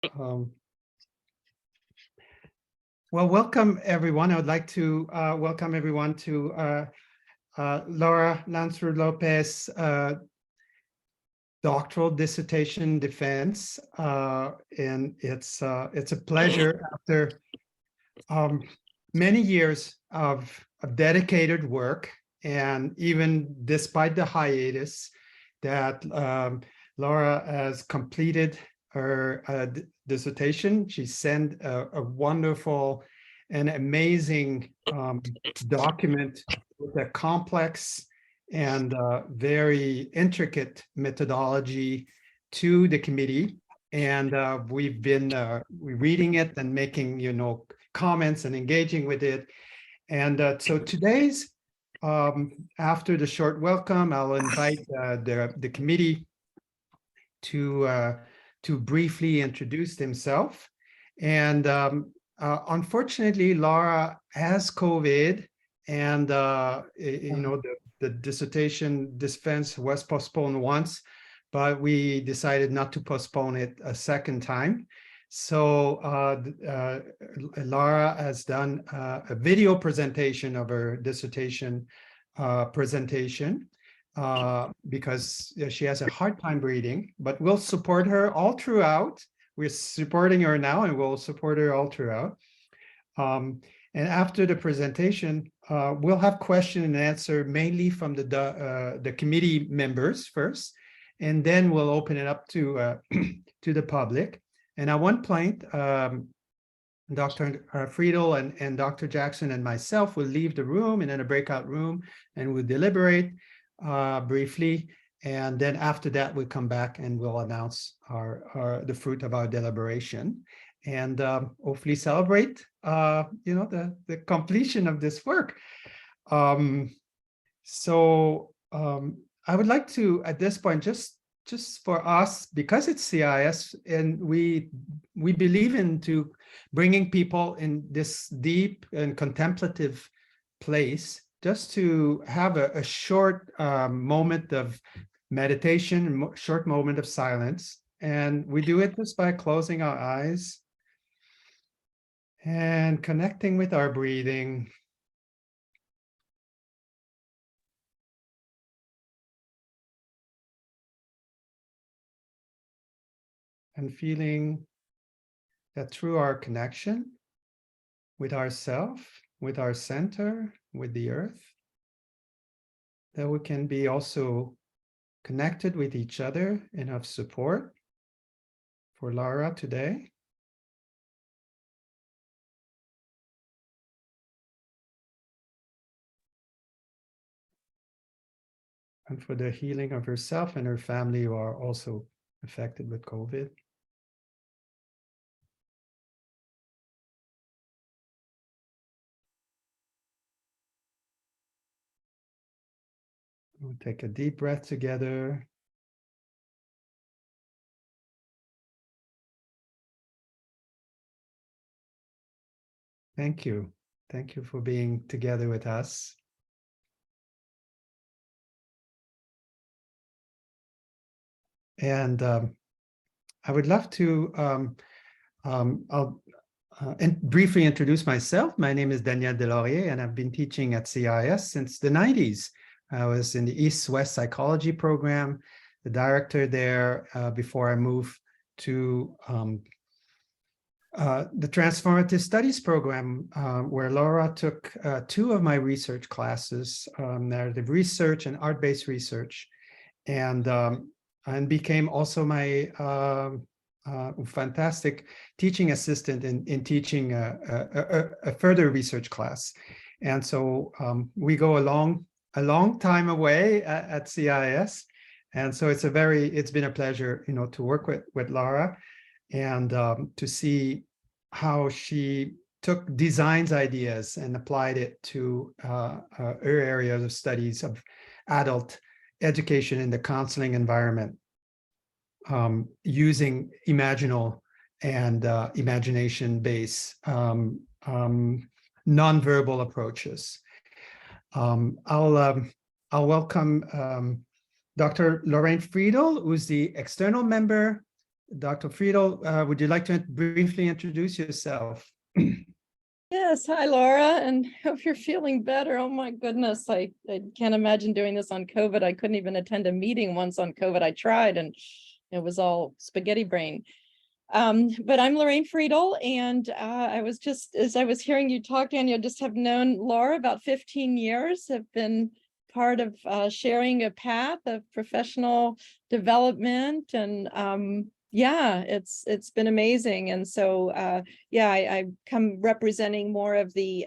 Um, well, welcome everyone. I would like to welcome everyone to Laura Lansrud-Lopez doctoral dissertation defense, and it's a pleasure after many years of dedicated work, and even despite the hiatus that Laura has completed her dissertation. She sent a wonderful and amazing document with a complex and very intricate methodology to the committee. And we've been reading it and making, comments and engaging with it. And so today's, after the short welcome, I'll invite the committee to briefly introduce himself. And unfortunately, Laura has COVID, and the dissertation defense was postponed once, but we decided not to postpone it a second time. So Laura has done a video presentation of her dissertation presentation. Because she has a hard time breathing, but we'll support her all throughout. We're supporting her now, and we'll support her all throughout. And after the presentation, we'll have question and answer mainly from the committee members first, and then we'll open it up to to the public. And at one point, Dr. Friedel and Dr. Jackson and myself will leave the room and in a breakout room, and we'll deliberate briefly, and then after that we'll come back and we'll announce the fruit of our deliberation, and hopefully celebrate the completion of this work. So I would like to, at this point, just for us, because it's CIIS and we believe into bringing people in this deep and contemplative place, just to have a short moment of meditation, short moment of silence. And we do it just by closing our eyes and connecting with our breathing. And feeling that through our connection with ourself, with our center, with the earth, that we can be also connected with each other and of support for Laura today. And for the healing of herself and her family who are also affected with COVID. We'll take a deep breath together. Thank you. Thank you for being together with us. And I would love to briefly introduce myself. My name is Daniel Delaurier, and I've been teaching at CIIS since the 90s. I was in the East-West Psychology program, the director there before I moved to the Transformative Studies program, where Laura took two of my research classes, narrative research and art-based research, and became also my fantastic teaching assistant in teaching a further research class. And so we go a long time away at CIIS. And so it's been a pleasure, to work with Laura and to see how she took designs ideas and applied it to her areas of studies of adult education in the counseling environment, using imaginal and imagination-based nonverbal approaches. I'll welcome Dr. Lorraine Friedel, who's the external member Dr. Friedel, would you like to briefly introduce yourself? Yes, hi Laura, and hope you're feeling better. Oh my goodness, I can't imagine doing this on COVID. I couldn't even attend a meeting once on COVID. I tried and it was all spaghetti brain. But I'm Lorraine Friedel, and I was just, as I was hearing you talk, Daniel, just have known Laura about 15 years, have been part of sharing a path of professional development, and yeah, it's been amazing. And so yeah, I come representing more of the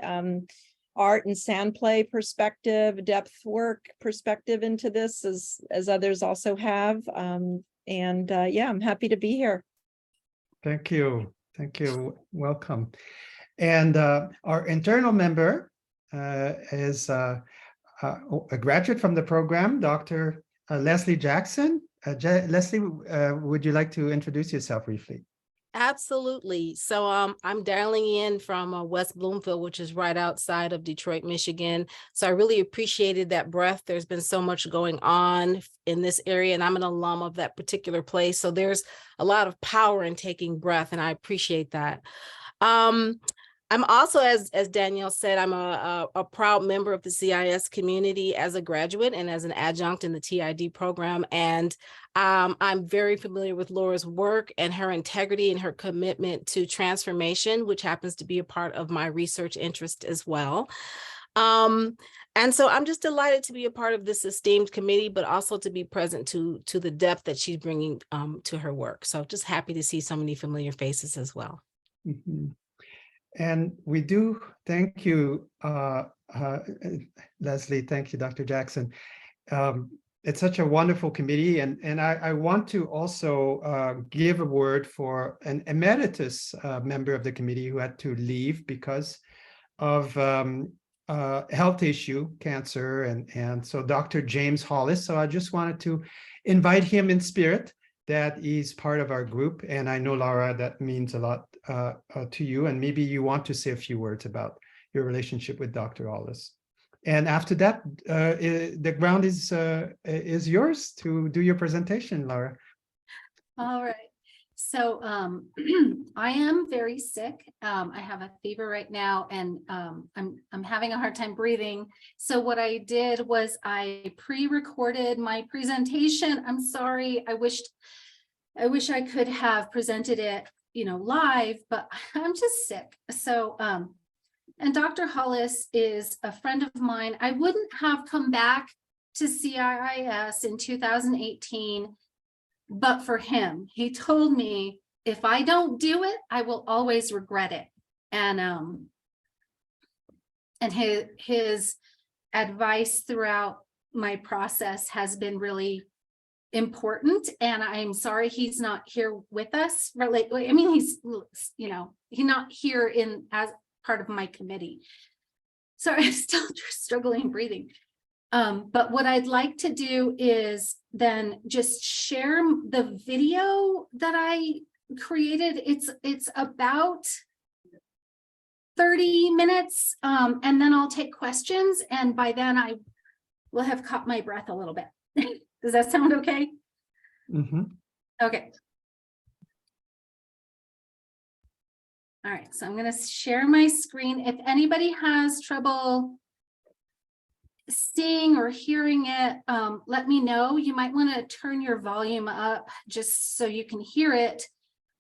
art and sand play perspective, depth work perspective into this, as others also have. And yeah, I'm happy to be here. Thank you. Thank you. Welcome. And our internal member is a graduate from the program, Dr. Leslie Jackson. Leslie, would you like to introduce yourself briefly? Absolutely. So I'm dialing in from West Bloomfield, which is right outside of Detroit, Michigan. So I really appreciated that breath. There's been so much going on in this area, and I'm an alum of that particular place. So there's a lot of power in taking breath, and I appreciate that. I'm also, as Danielle said, I'm a proud member of the CIIS community as a graduate and as an adjunct in the TID program. And I'm very familiar with Laura's work and her integrity and her commitment to transformation, which happens to be a part of my research interest as well. And so I'm just delighted to be a part of this esteemed committee, but also to be present to the depth that she's bringing to her work. So just happy to see so many familiar faces as well. Mm-hmm. And we do thank you, Leslie. Thank you, Dr. Jackson. It's such a wonderful committee, and I want to also give a word for an emeritus member of the committee who had to leave because of health issue, cancer, and so Dr. James Hollis. So I just wanted to invite him in spirit, that he's part of our group. And I know, Laura, that means a lot to you. And maybe you want to say a few words about your relationship with Dr. Hollis. And after that, the ground is yours to do your presentation, Laura. All right. So I am very sick. I have a fever right now, and I'm having a hard time breathing. So what I did was I pre-recorded my presentation. I'm sorry. I wish I could have presented it, live, but I'm just sick. So and Dr. Hollis is a friend of mine. I wouldn't have come back to CIIS in 2018 but for him. He told me, if I don't do it, I will always regret it. And his advice throughout my process has been really important. And I'm sorry he's not here with us. Really, I mean, he's not here as part of my committee. So I'm still struggling breathing. But what I'd like to do is then just share the video that I created. It's about 30 minutes, and then I'll take questions. And by then I will have caught my breath a little bit. Does that sound okay? Mm-hmm. Okay. All right, so I'm going to share my screen. If anybody has trouble seeing or hearing it, let me know. You might want to turn your volume up just so you can hear it.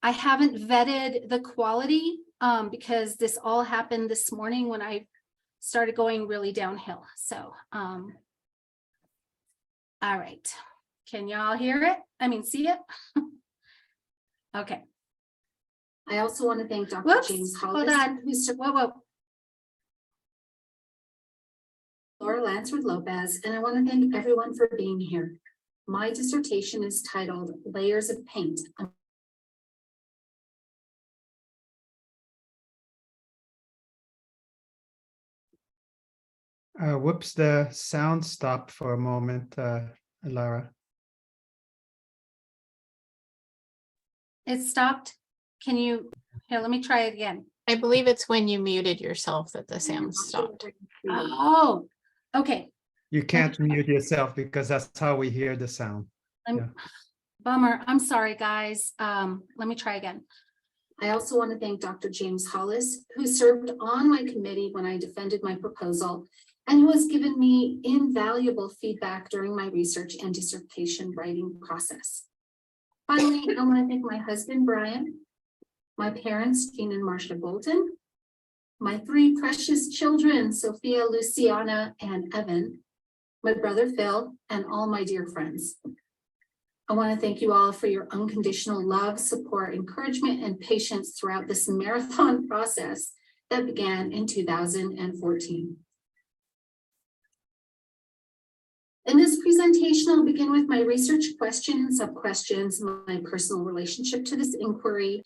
I haven't vetted the quality because this all happened this morning when I started going really downhill. So all right, can y'all hear it? I mean, see it? Okay. I also want to thank Dr. Whoops, James hold Hollis, on. Whoa. Laura Lansrud-Lopez, and I want to thank everyone for being here. My dissertation is titled Layers of Paint. Whoops, the sound stopped for a moment, Laura. It stopped. Can you, here, let me try it again. I believe it's when you muted yourself that the sound stopped. Oh, okay. You can't mute yourself because that's how we hear the sound. Yeah. Bummer. I'm sorry, guys. Let me try again. I also want to thank Dr. James Hollis, who served on my committee when I defended my proposal and who has given me invaluable feedback during my research and dissertation writing process. Finally, I want to thank my husband, Brian, my parents, Jean and Marcia Bolton, my 3 precious children, Sophia, Luciana, and Evan, my brother, Phil, and all my dear friends. I want to thank you all for your unconditional love, support, encouragement, and patience throughout this marathon process that began in 2014. In this presentation, I'll begin with my research question and sub-questions, my personal relationship to this inquiry,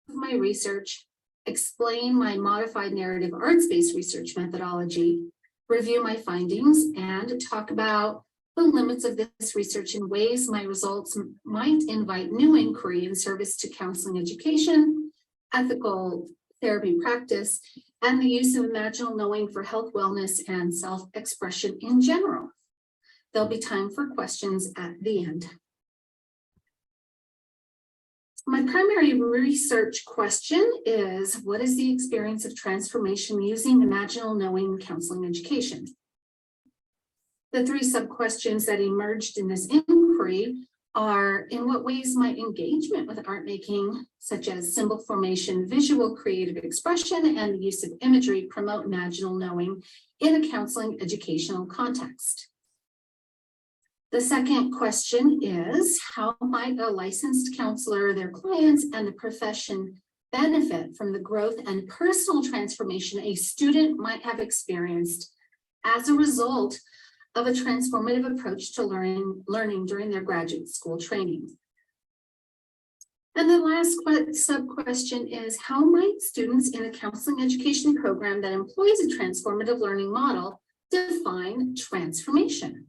my research, explain my modified narrative arts-based research methodology, review my findings, and talk about the limits of this research and ways my results might invite new inquiry in service to counseling education, ethical therapy practice, and the use of imaginal knowing for health, wellness, and self-expression in general. There'll be time for questions at the end. My primary research question is, what is the experience of transformation using imaginal knowing in counseling education? The 3 sub-questions that emerged in this inquiry are, in what ways might engagement with art making, such as symbol formation, visual creative expression, and the use of imagery promote imaginal knowing in a counseling educational context? The second question is, how might a licensed counselor, their clients, and the profession benefit from the growth and personal transformation a student might have experienced as a result of a transformative approach to learning during their graduate school training? And the last sub-question is, how might students in a counseling education program that employs a transformative learning model define transformation?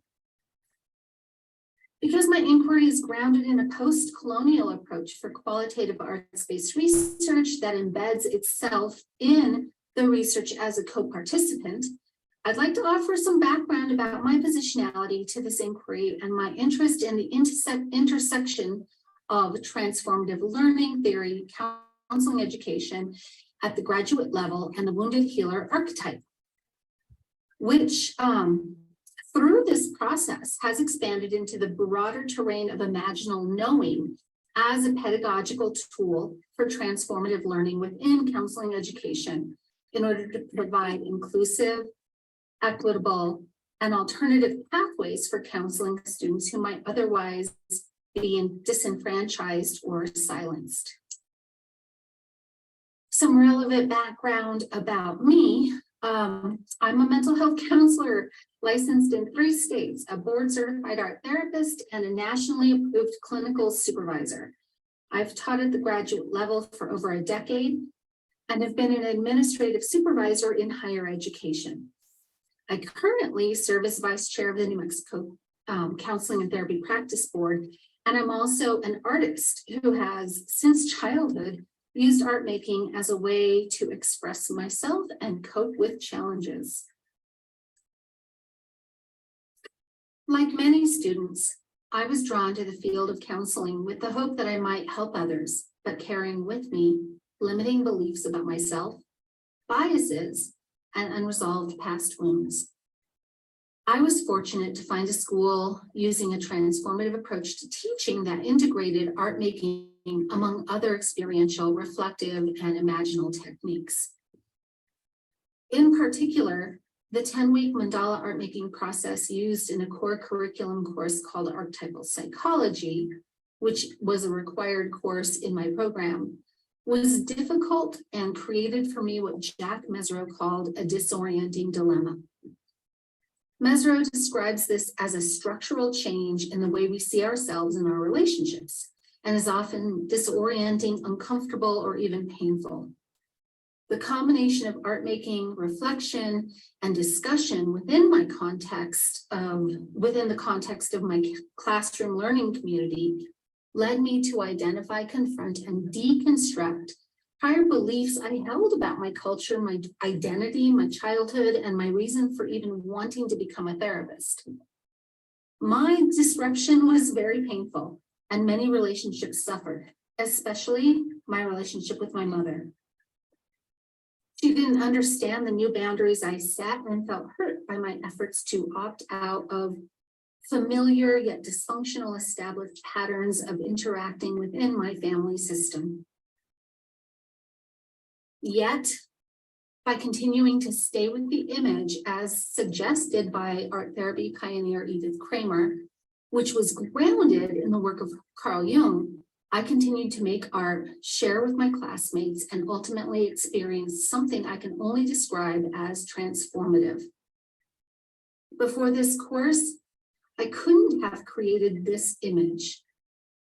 Because my inquiry is grounded in a post-colonial approach for qualitative arts-based research that embeds itself in the research as a co-participant, I'd like to offer some background about my positionality to this inquiry and my interest in the intersection of transformative learning theory, counseling education at the graduate level, and the wounded healer archetype, which through this process has expanded into the broader terrain of imaginal knowing as a pedagogical tool for transformative learning within counseling education in order to provide inclusive, equitable, and alternative pathways for counseling students who might otherwise be disenfranchised or silenced. Some relevant background about me. I'm a mental health counselor licensed in 3 states, a board certified art therapist, and a nationally approved clinical supervisor. I've taught at the graduate level for over a decade and have been an administrative supervisor in higher education. I currently serve as vice chair of the New Mexico Counseling and Therapy Practice Board, and I'm also an artist who has, since childhood, used art making as a way to express myself and cope with challenges. Like many students, I was drawn to the field of counseling with the hope that I might help others, but carrying with me limiting beliefs about myself, biases, and unresolved past wounds. I was fortunate to find a school using a transformative approach to teaching that integrated art making among other experiential, reflective, and imaginal techniques. In particular, the 10-week mandala art making process used in a core curriculum course called Archetypal Psychology, which was a required course in my program, was difficult and created for me what Jack Mezirow called a disorienting dilemma. Mezirow describes this as a structural change in the way we see ourselves in our relationships, and is often disorienting, uncomfortable, or even painful. The combination of art making, reflection, and discussion within the context of my classroom learning community led me to identify, confront, and deconstruct prior beliefs I held about my culture, my identity, my childhood, and my reason for even wanting to become a therapist. My disruption was very painful and many relationships suffered, especially my relationship with my mother. She didn't understand the new boundaries I set and felt hurt by my efforts to opt out of familiar yet dysfunctional established patterns of interacting within my family system. Yet, by continuing to stay with the image as suggested by art therapy pioneer Edith Kramer, which was grounded in the work of Carl Jung, I continued to make art, share with my classmates, and ultimately experience something I can only describe as transformative. Before this course, I couldn't have created this image.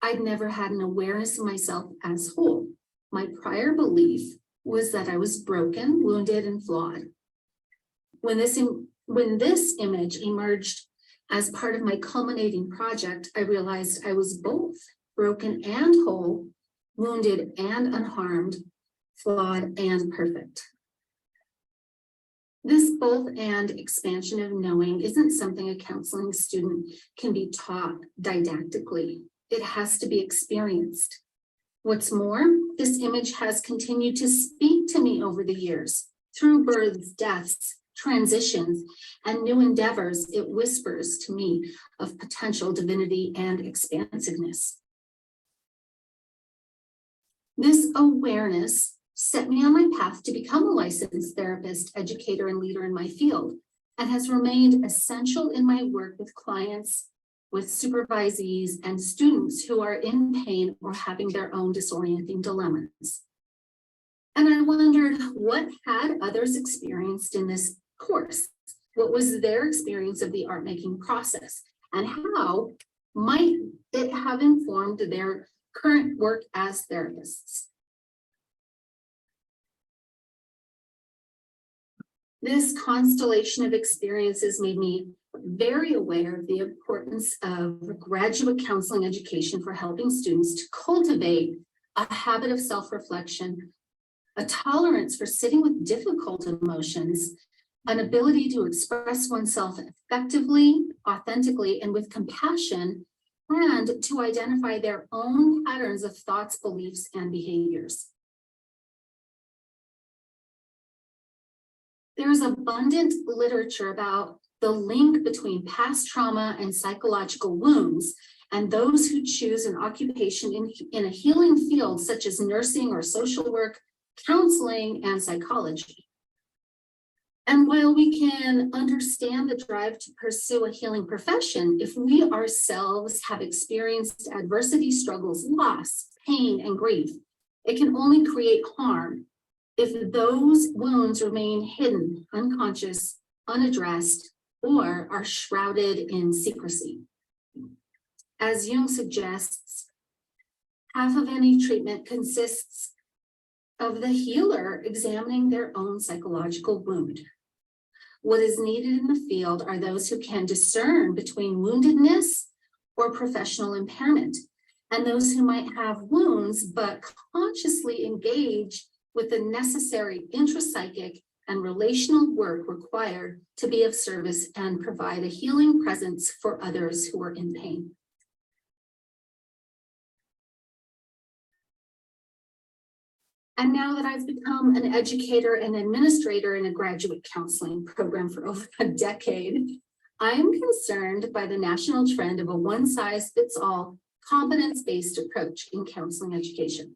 I'd never had an awareness of myself as whole. My prior belief was that I was broken, wounded, and flawed. When this image emerged as part of my culminating project, I realized I was both broken and whole, wounded and unharmed, flawed and perfect. This both and expansion of knowing isn't something a counseling student can be taught didactically. It has to be experienced. What's more, this image has continued to speak to me over the years. Through births, deaths, transitions, and new endeavors, it whispers to me of potential divinity and expansiveness. This awareness set me on my path to become a licensed therapist, educator, and leader in my field, and has remained essential in my work with clients, with supervisees, and students who are in pain or having their own disorienting dilemmas. And I wondered, what had others experienced in this course? What was their experience of the art making process? And how might it have informed their current work as therapists? This constellation of experiences made me very aware of the importance of graduate counseling education for helping students to cultivate a habit of self-reflection, a tolerance for sitting with difficult emotions, an ability to express oneself effectively, authentically, and with compassion, and to identify their own patterns of thoughts, beliefs, and behaviors. There is abundant literature about the link between past trauma and psychological wounds, and those who choose an occupation in a healing field such as nursing or social work, counseling, and psychology. And while we can understand the drive to pursue a healing profession, if we ourselves have experienced adversity, struggles, loss, pain, and grief, it can only create harm if those wounds remain hidden, unconscious, unaddressed, or are shrouded in secrecy. As Jung suggests, half of any treatment consists of the healer examining their own psychological wound. What is needed in the field are those who can discern between woundedness or professional impairment, and those who might have wounds but consciously engage with the necessary intrapsychic and relational work required to be of service and provide a healing presence for others who are in pain. And now that I've become an educator and administrator in a graduate counseling program for over a decade, I am concerned by the national trend of a one-size-fits-all competence-based approach in counseling education.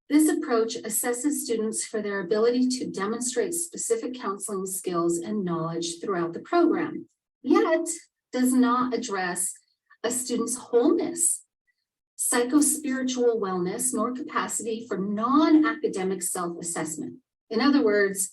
This approach assesses students for their ability to demonstrate specific counseling skills and knowledge throughout the program, yet does not address a student's wholeness, psychospiritual wellness, nor capacity for non-academic self-assessment. In other words,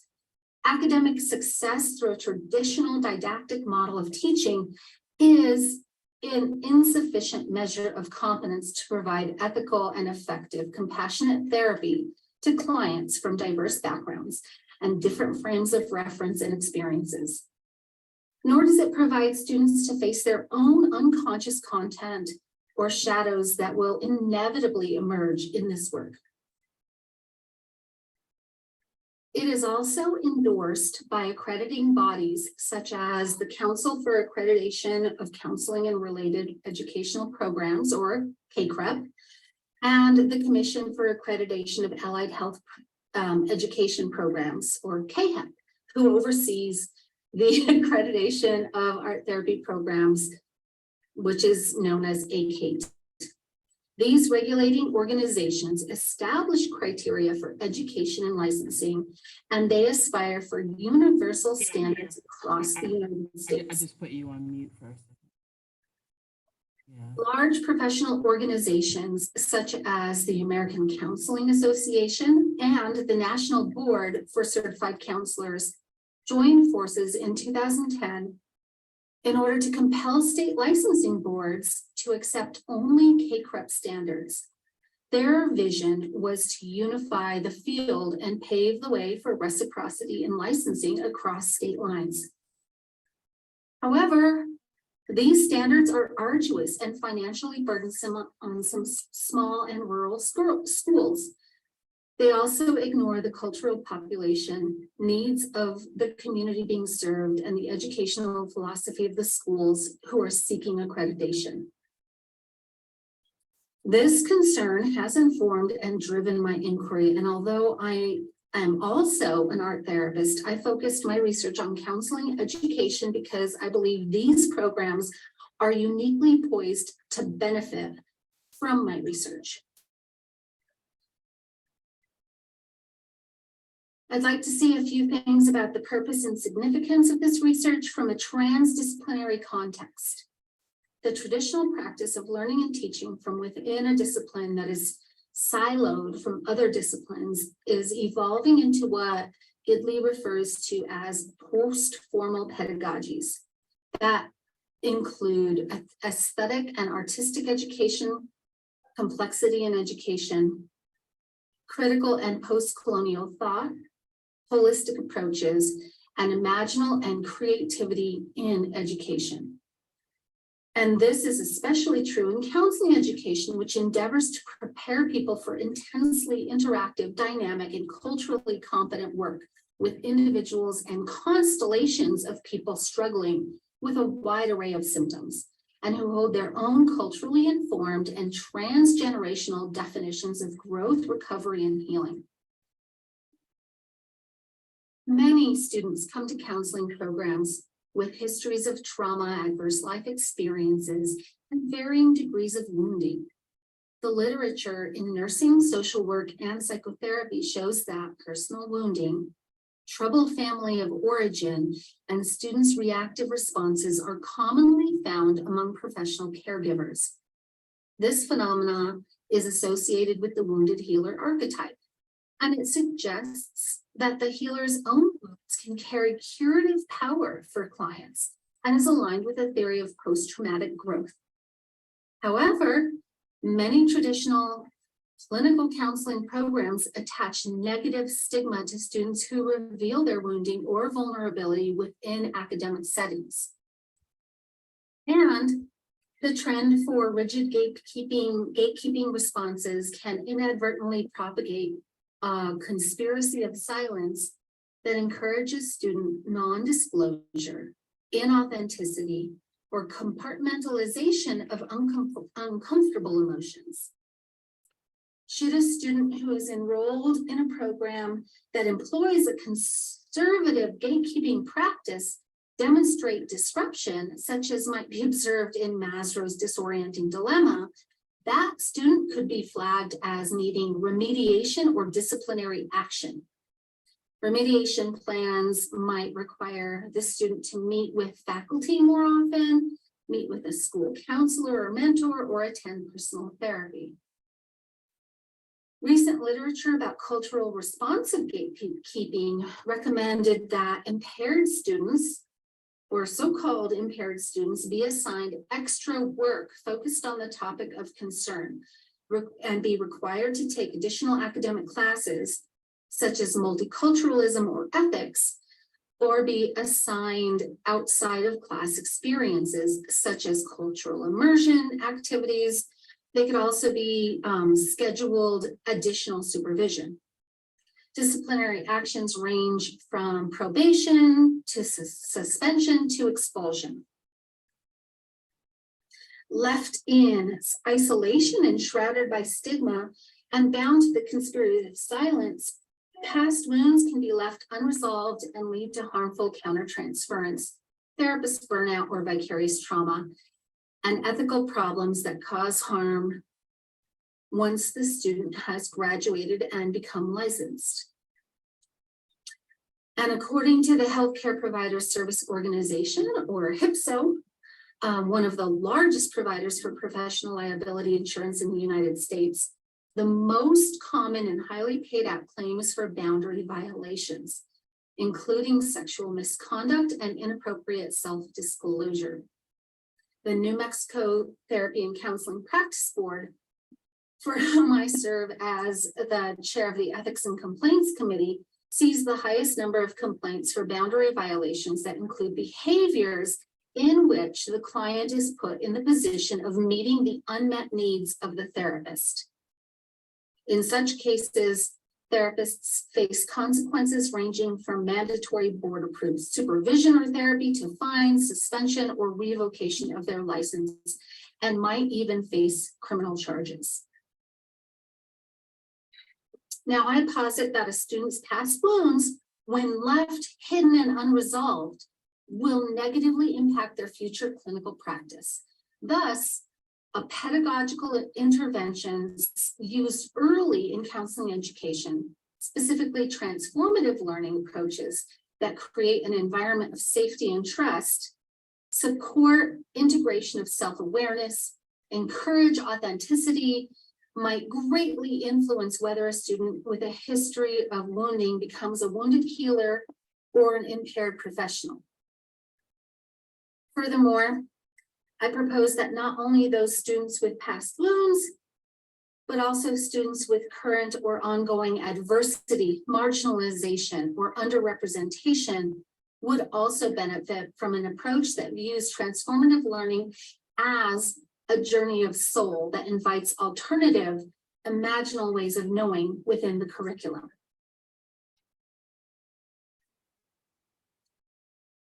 academic success through a traditional didactic model of teaching is an insufficient measure of competence to provide ethical and effective compassionate therapy to clients from diverse backgrounds and different frames of reference and experiences. Nor does it provide students to face their own unconscious content or shadows that will inevitably emerge in this work. It is also endorsed by accrediting bodies such as the Council for Accreditation of Counseling and Related Educational Programs, or CACREP, and the Commission for Accreditation of Allied Health Education Programs, or CAHEP, who oversees the accreditation of art therapy programs, which is known as ACATE. These regulating organizations establish criteria for education and licensing, and they aspire for universal standards across the United I States. just put you on mute for a second. Yeah. Large professional organizations such as the American Counseling Association and the National Board for Certified Counselors joined forces in 2010 in order to compel state licensing boards to accept only CACREP standards. Their vision was to unify the field and pave the way for reciprocity in licensing across state lines. However, these standards are arduous and financially burdensome on some small and rural schools. They also ignore the cultural population, needs of the community being served, and the educational philosophy of the schools who are seeking accreditation. This concern has informed and driven my inquiry, and although I am also an art therapist, I focused my research on counseling education because I believe these programs are uniquely poised to benefit from my research. I'd like to see a few things about the purpose and significance of this research from a transdisciplinary context. The traditional practice of learning and teaching from within a discipline that is siloed from other disciplines is evolving into what Gidley refers to as post-formal pedagogies that include aesthetic and artistic education, complexity in education, critical and post-colonial thought, holistic approaches, and imaginal and creativity in education. And this is especially true in counseling education, which endeavors to prepare people for intensely interactive, dynamic, and culturally competent work with individuals and constellations of people struggling with a wide array of symptoms and who hold their own culturally informed and transgenerational definitions of growth, recovery, and healing. Many students come to counseling programs with histories of trauma, adverse life experiences, and varying degrees of wounding. The literature in nursing, social work, and psychotherapy shows that personal wounding, troubled family of origin, and students' reactive responses are commonly found among professional caregivers. This phenomenon is associated with the wounded healer archetype, and it suggests that the healer's own wounds can carry curative power for clients and is aligned with a theory of post-traumatic growth. However, many traditional clinical counseling programs attach negative stigma to students who reveal their wounding or vulnerability within academic settings. And the trend for rigid gatekeeping responses can inadvertently propagate a conspiracy of silence that encourages student non-disclosure, inauthenticity, or compartmentalization of uncomfortable emotions. Should a student who is enrolled in a program that employs a conservative gatekeeping practice demonstrate disruption, such as might be observed in Maslow's disorienting dilemma, that student could be flagged as needing remediation or disciplinary action. Remediation plans might require the student to meet with faculty more often, meet with a school counselor or mentor, or attend personal therapy. Recent literature about cultural responsive gatekeeping recommended that impaired students, or so-called impaired students, be assigned extra work focused on the topic of concern and be required to take additional academic classes such as multiculturalism or ethics, or be assigned outside of class experiences such as cultural immersion activities. They could also be scheduled additional supervision. Disciplinary actions range from probation to suspension to expulsion. Left in isolation and shrouded by stigma and bound to the conspiracy of silence, past wounds can be left unresolved and lead to harmful countertransference, therapist burnout or vicarious trauma, and ethical problems that cause harm once the student has graduated and become licensed. And according to the Healthcare Provider Service Organization, or HPSO, one of the largest providers for professional liability insurance in the United States, the most common and highly paid out claims for boundary violations, including sexual misconduct and inappropriate self-disclosure. The New Mexico Therapy and Counseling Practice Board, for whom I serve as the chair of the Ethics and Complaints Committee, sees the highest number of complaints for boundary violations that include behaviors in which the client is put in the position of meeting the unmet needs of the therapist. In such cases, therapists face consequences ranging from mandatory board-approved supervision or therapy to fines, suspension, or revocation of their license, and might even face criminal charges. Now, I posit that a student's past wounds, when left hidden and unresolved, will negatively impact their future clinical practice. Thus, a pedagogical interventions used early in counseling education, specifically transformative learning approaches that create an environment of safety and trust, support integration of self-awareness, encourage authenticity, might greatly influence whether a student with a history of wounding becomes a wounded healer or an impaired professional. Furthermore, I propose that not only those students with past wounds, but also students with current or ongoing adversity, marginalization, or underrepresentation would also benefit from an approach that views transformative learning as a journey of soul that invites alternative, imaginal ways of knowing within the curriculum.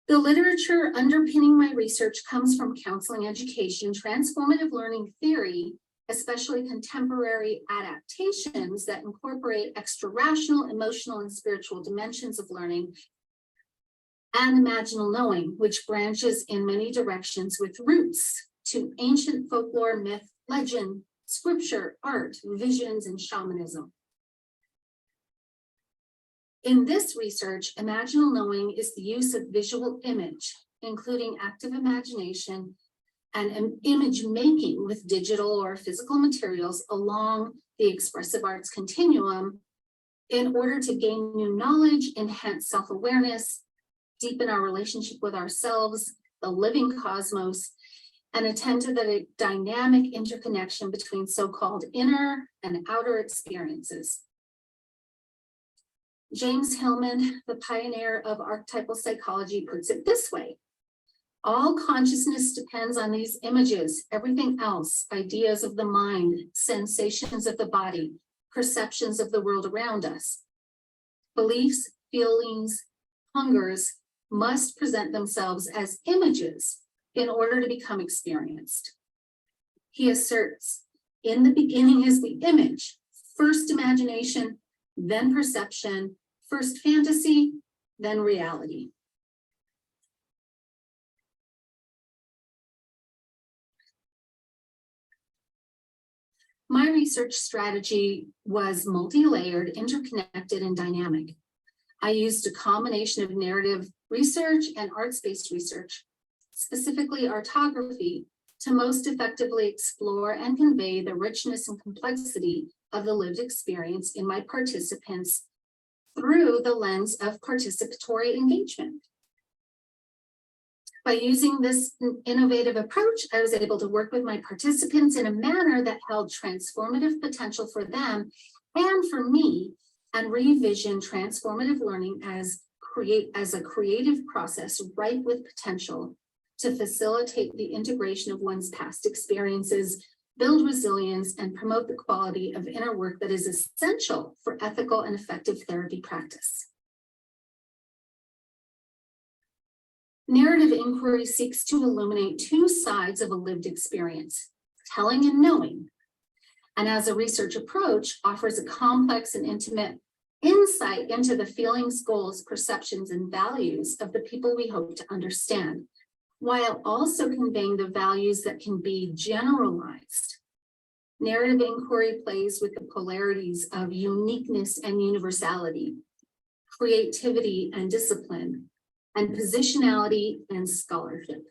The literature underpinning my research comes from counseling education, transformative learning theory, especially contemporary adaptations that incorporate extra-rational, emotional, and spiritual dimensions of learning, and imaginal knowing, which branches in many directions with roots to ancient folklore, myth, legend, scripture, art, visions, and shamanism. In this research, imaginal knowing is the use of visual image, including active imagination and image making with digital or physical materials along the expressive arts continuum in order to gain new knowledge, enhance self-awareness, deepen our relationship with ourselves, the living cosmos, and attend to the dynamic interconnection between so-called inner and outer experiences. James Hillman, the pioneer of archetypal psychology, puts it this way: all consciousness depends on these images. Everything else, ideas of the mind, sensations of the body, perceptions of the world around us, beliefs, feelings, hungers must present themselves as images in order to become experienced. He asserts, in the beginning is the image, first imagination, then perception, first fantasy, then reality. My research strategy was multi-layered, interconnected, and dynamic. I used a combination of narrative research and arts-based research, specifically artography, to most effectively explore and convey the richness and complexity of the lived experience in my participants through the lens of participatory engagement. By using this innovative approach, I was able to work with my participants in a manner that held transformative potential for them and for me, and revision transformative learning as a creative process ripe with potential to facilitate the integration of one's past experiences build resilience, and promote the quality of inner work that is essential for ethical and effective therapy practice. Narrative inquiry seeks to illuminate two sides of a lived experience, telling and knowing, and as a research approach, offers a complex and intimate insight into the feelings, goals, perceptions, and values of the people we hope to understand, while also conveying the values that can be generalized. Narrative inquiry plays with the polarities of uniqueness and universality, creativity and discipline, and positionality and scholarship.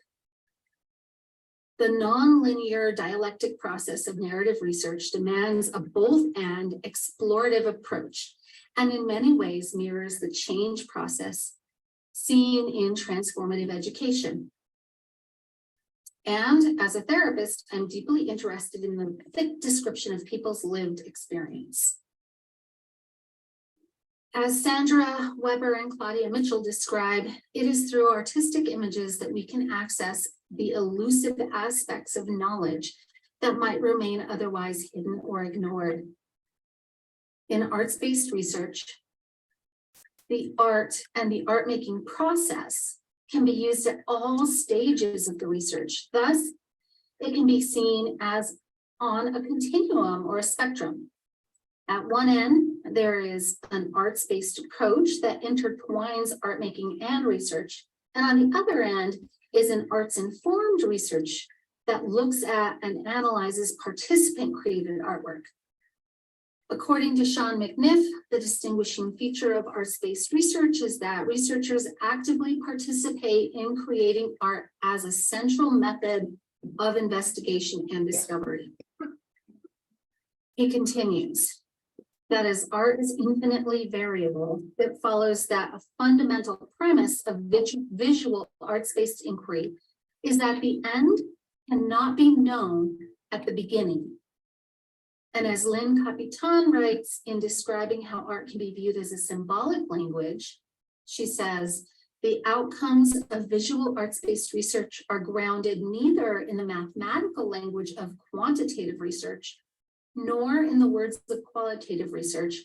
The nonlinear dialectic process of narrative research demands a both-and explorative approach, and in many ways mirrors the change process seen in transformative education. And as a therapist, I'm deeply interested in the thick description of people's lived experience. As Sandra Weber and Claudia Mitchell describe, it is through artistic images that we can access the elusive aspects of knowledge that might remain otherwise hidden or ignored. In arts-based research, the art and the art-making process can be used at all stages of the research. Thus, it can be seen as on a continuum or a spectrum. At one end, there is an arts-based approach that intertwines art making and research. And on the other end is an arts-informed research that looks at and analyzes participant-created artwork. According to Sean McNiff, the distinguishing feature of arts-based research is that researchers actively participate in creating art as a central method of investigation and discovery. He continues that as art is infinitely variable, it follows that a fundamental premise of visual arts-based inquiry is that the end cannot be known at the beginning. And as Lynn Capitan writes in describing how art can be viewed as a symbolic language, she says, the outcomes of visual arts-based research are grounded neither in the mathematical language of quantitative research, nor in the words of qualitative research,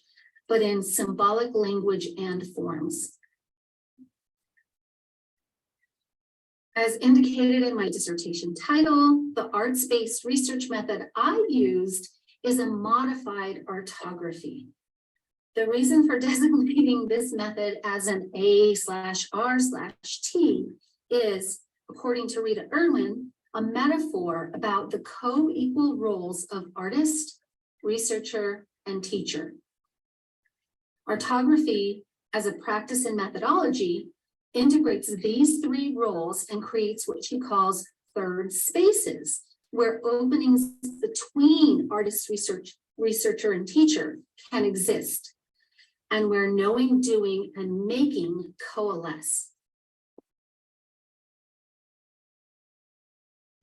but in symbolic language and forms. As indicated in my dissertation title, the arts-based research method I used is a modified artography. The reason for designating this method as an A/R/T is, according to Rita Irwin, a metaphor about the co-equal roles of artist, researcher, and teacher. Artography, as a practice and methodology, integrates these three roles and creates what she calls third spaces, where openings between artist, researcher, and teacher can exist, and where knowing, doing, and making coalesce.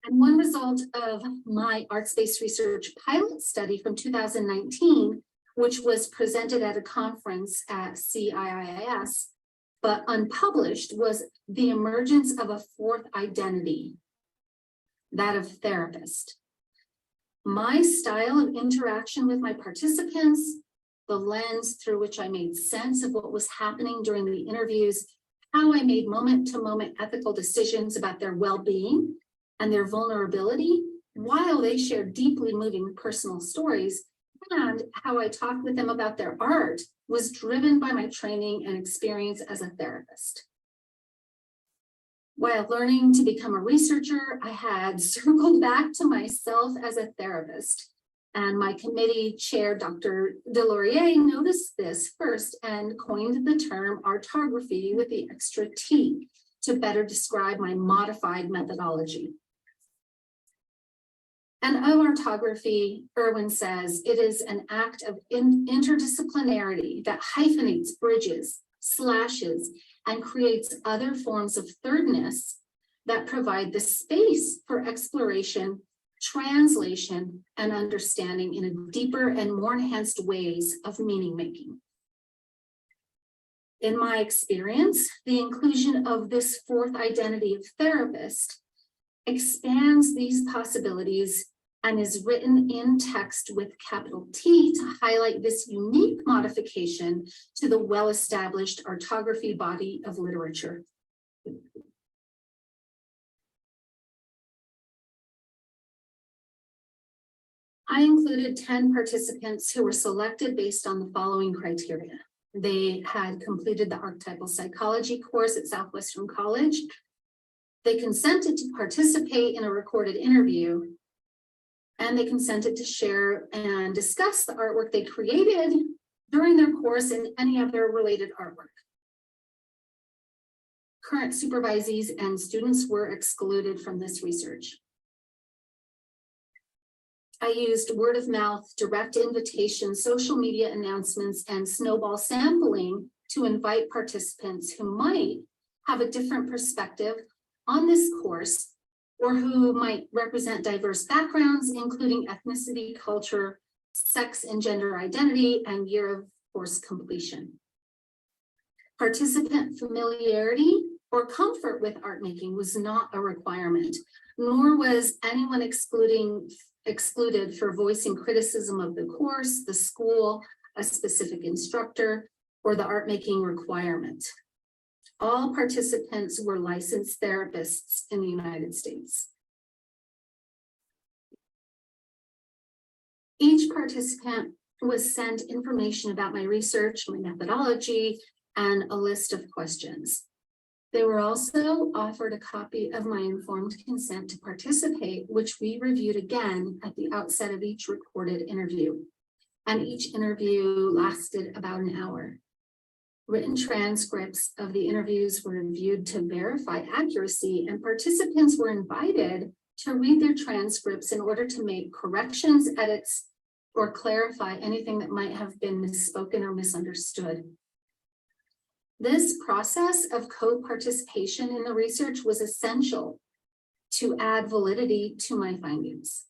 And one result of my arts-based research pilot study from 2019, which was presented at a conference at CIIS, but unpublished, was the emergence of a fourth identity, that of therapist. My style of interaction with my participants, the lens through which I made sense of what was happening during the interviews, how I made moment-to-moment ethical decisions about their well-being and their vulnerability, while they shared deeply moving personal stories, and how I talked with them about their art, was driven by my training and experience as a therapist. While learning to become a researcher, I had circled back to myself as a therapist. And my committee chair, Dr. Delorier, noticed this first and coined the term artography with the extra T to better describe my modified methodology. And of artography, Irwin says, it is an act of interdisciplinarity that hyphenates, bridges, slashes, and creates other forms of thirdness that provide the space for exploration, translation, and understanding in a deeper and more enhanced ways of meaning making. In my experience, the inclusion of this fourth identity of therapist expands these possibilities and is written in text with capital T to highlight this unique modification to the well-established orthography body of literature. I included 10 participants who were selected based on the following criteria. They had completed the archetypal psychology course at Southwestern College. They consented to participate in a recorded interview, and they consented to share and discuss the artwork they created during their course and any other related artwork. Current supervisees and students were excluded from this research. I used word of mouth, direct invitation, social media announcements, and snowball sampling to invite participants who might have a different perspective on this course or who might represent diverse backgrounds, including ethnicity, culture, sex and gender identity, and year of course completion. Participant familiarity or comfort with art making was not a requirement, nor was anyone excluded for voicing criticism of the course, the school, a specific instructor, or the art making requirement. All participants were licensed therapists in the United States. Each participant was sent information about my research, my methodology, and a list of questions. They were also offered a copy of my informed consent to participate, which we reviewed again at the outset of each recorded interview. And each interview lasted about an hour. Written transcripts of the interviews were reviewed to verify accuracy, and participants were invited to read their transcripts in order to make corrections, edits, or clarify anything that might have been misspoken or misunderstood. This process of co-participation in the research was essential to add validity to my findings.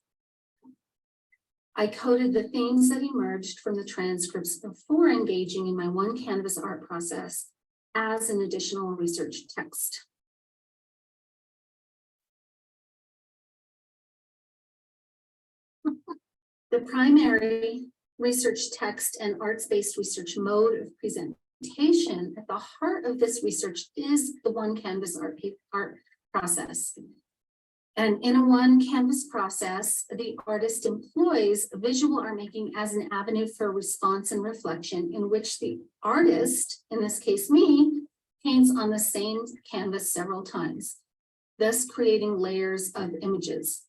I coded the themes that emerged from the transcripts before engaging in my one canvas art process as an additional research text. The primary research text and arts-based research mode of presentation at the heart of this research is the one canvas art process. And in a one canvas process, the artist employs visual art making as an avenue for response and reflection, in which the artist, in this case me, paints on the same canvas several times, thus creating layers of images.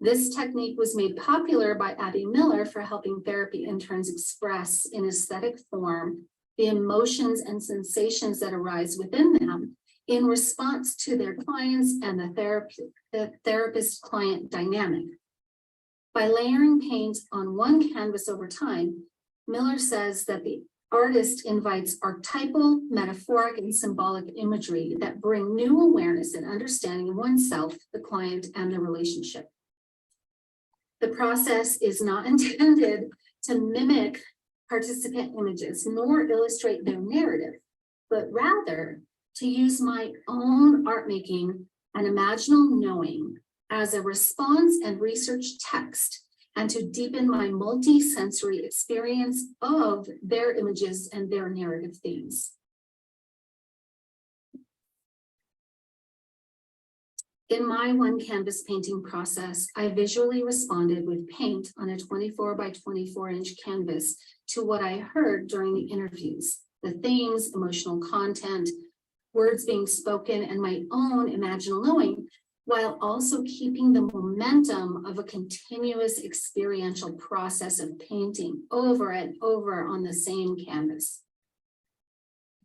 This technique was made popular by Abby Miller for helping therapy interns express in aesthetic form the emotions and sensations that arise within them in response to their clients and the therapist-client dynamic. By layering paint on one canvas over time, Miller says that the artist invites archetypal, metaphoric, and symbolic imagery that bring new awareness and understanding of oneself, the client, and the relationship. The process is not intended to mimic participant images nor illustrate their narrative, but rather to use my own art making and imaginal knowing as a response and research text, and to deepen my multi-sensory experience of their images and their narrative themes. In my one canvas painting process, I visually responded with paint on a 24 by 24 inch canvas to what I heard during the interviews, the themes, emotional content, words being spoken, and my own imaginal knowing, while also keeping the momentum of a continuous experiential process of painting over and over on the same canvas.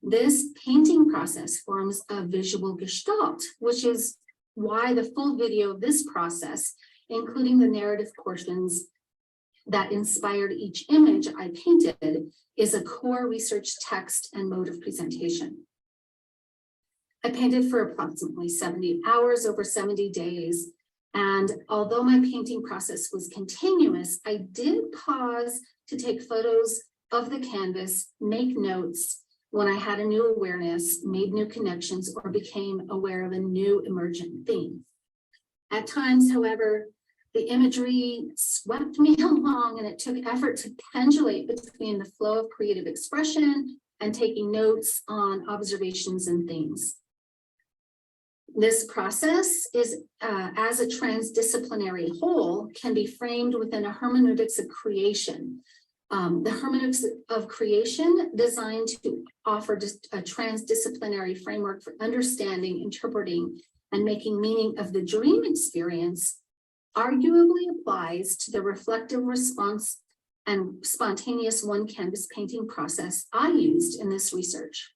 This painting process forms a visual gestalt, which is why the full video of this process, including the narrative portions that inspired each image I painted, is a core research text and mode of presentation. I painted for approximately 70 hours over 70 days. And although my painting process was continuous, I did pause to take photos of the canvas, make notes when I had a new awareness, made new connections, or became aware of a new emergent theme. At times, however, The imagery swept me along, and it took effort to pendulate between the flow of creative expression and taking notes on observations and themes. This process is, as a transdisciplinary whole, can be framed within a hermeneutics of creation. The hermeneutics of creation designed to offer just a transdisciplinary framework for understanding, interpreting, and making meaning of the dream experience arguably applies to the reflective response and spontaneous one canvas painting process I used in this research.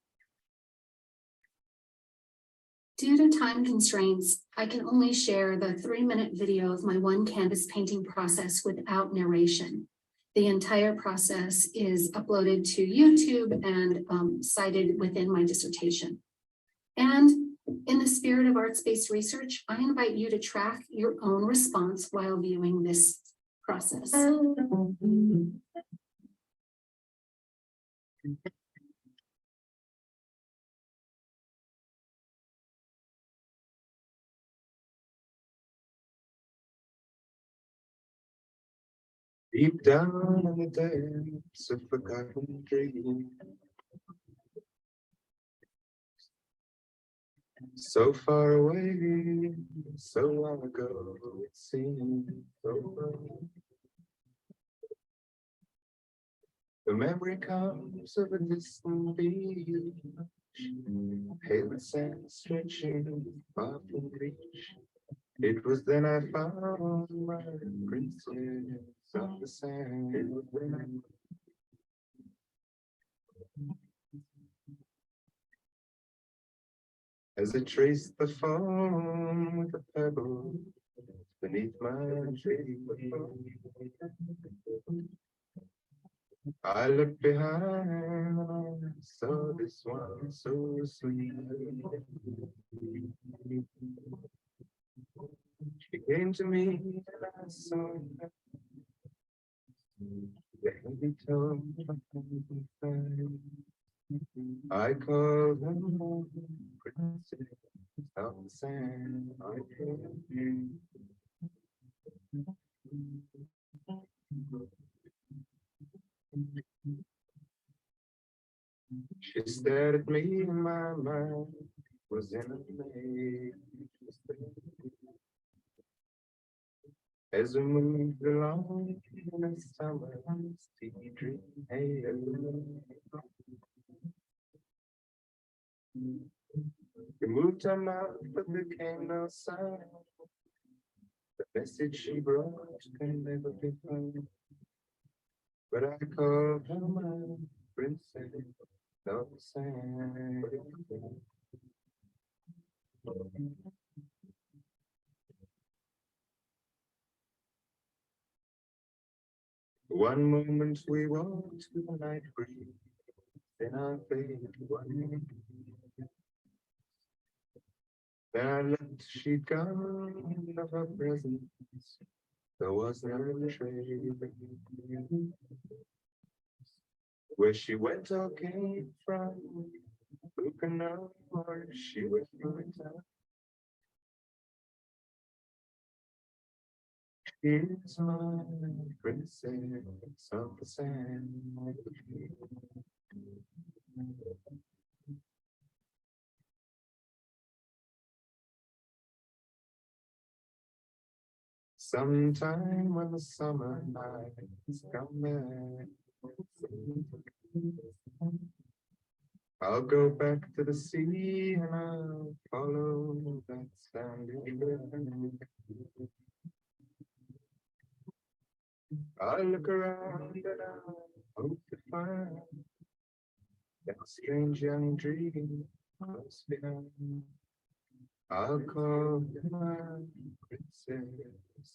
Due to time constraints, I can only share the 3-minute video of my one canvas painting process without narration. The entire process is uploaded to YouTube and cited within my dissertation. And in the spirit of arts-based research, I invite you to track your own response while viewing this process. Deep down in the depths of forgotten dreams, so far away, so long ago, it seems so far. The memory comes of a distant beach, pale sand stretching far from reach. It was then I found my princess of the sand. As I traced the foam with a pebble beneath my tree, I looked behind and I saw this one so sweet. She came to me and I saw her. The heavy tone I called her princess of the sand. She stared at me and my mind was in a maze. As we moved along in a summer tea dream haze. We moved her mouth, but there came no sound. The message she brought can never be found. But I called her my princess of the sand. One moment we walked to the night breeze, then I faded away. Then I looked, she'd gone of her presence, there was no trace. Where she went or came from, who can know, or she was moving down. Here's my princess of the sand. Sometime when the summer nights come back, I'll go back to the sea and I'll follow that sandy line. I'll look around and I'll hope to find that strange young dream close behind. I'll call my princess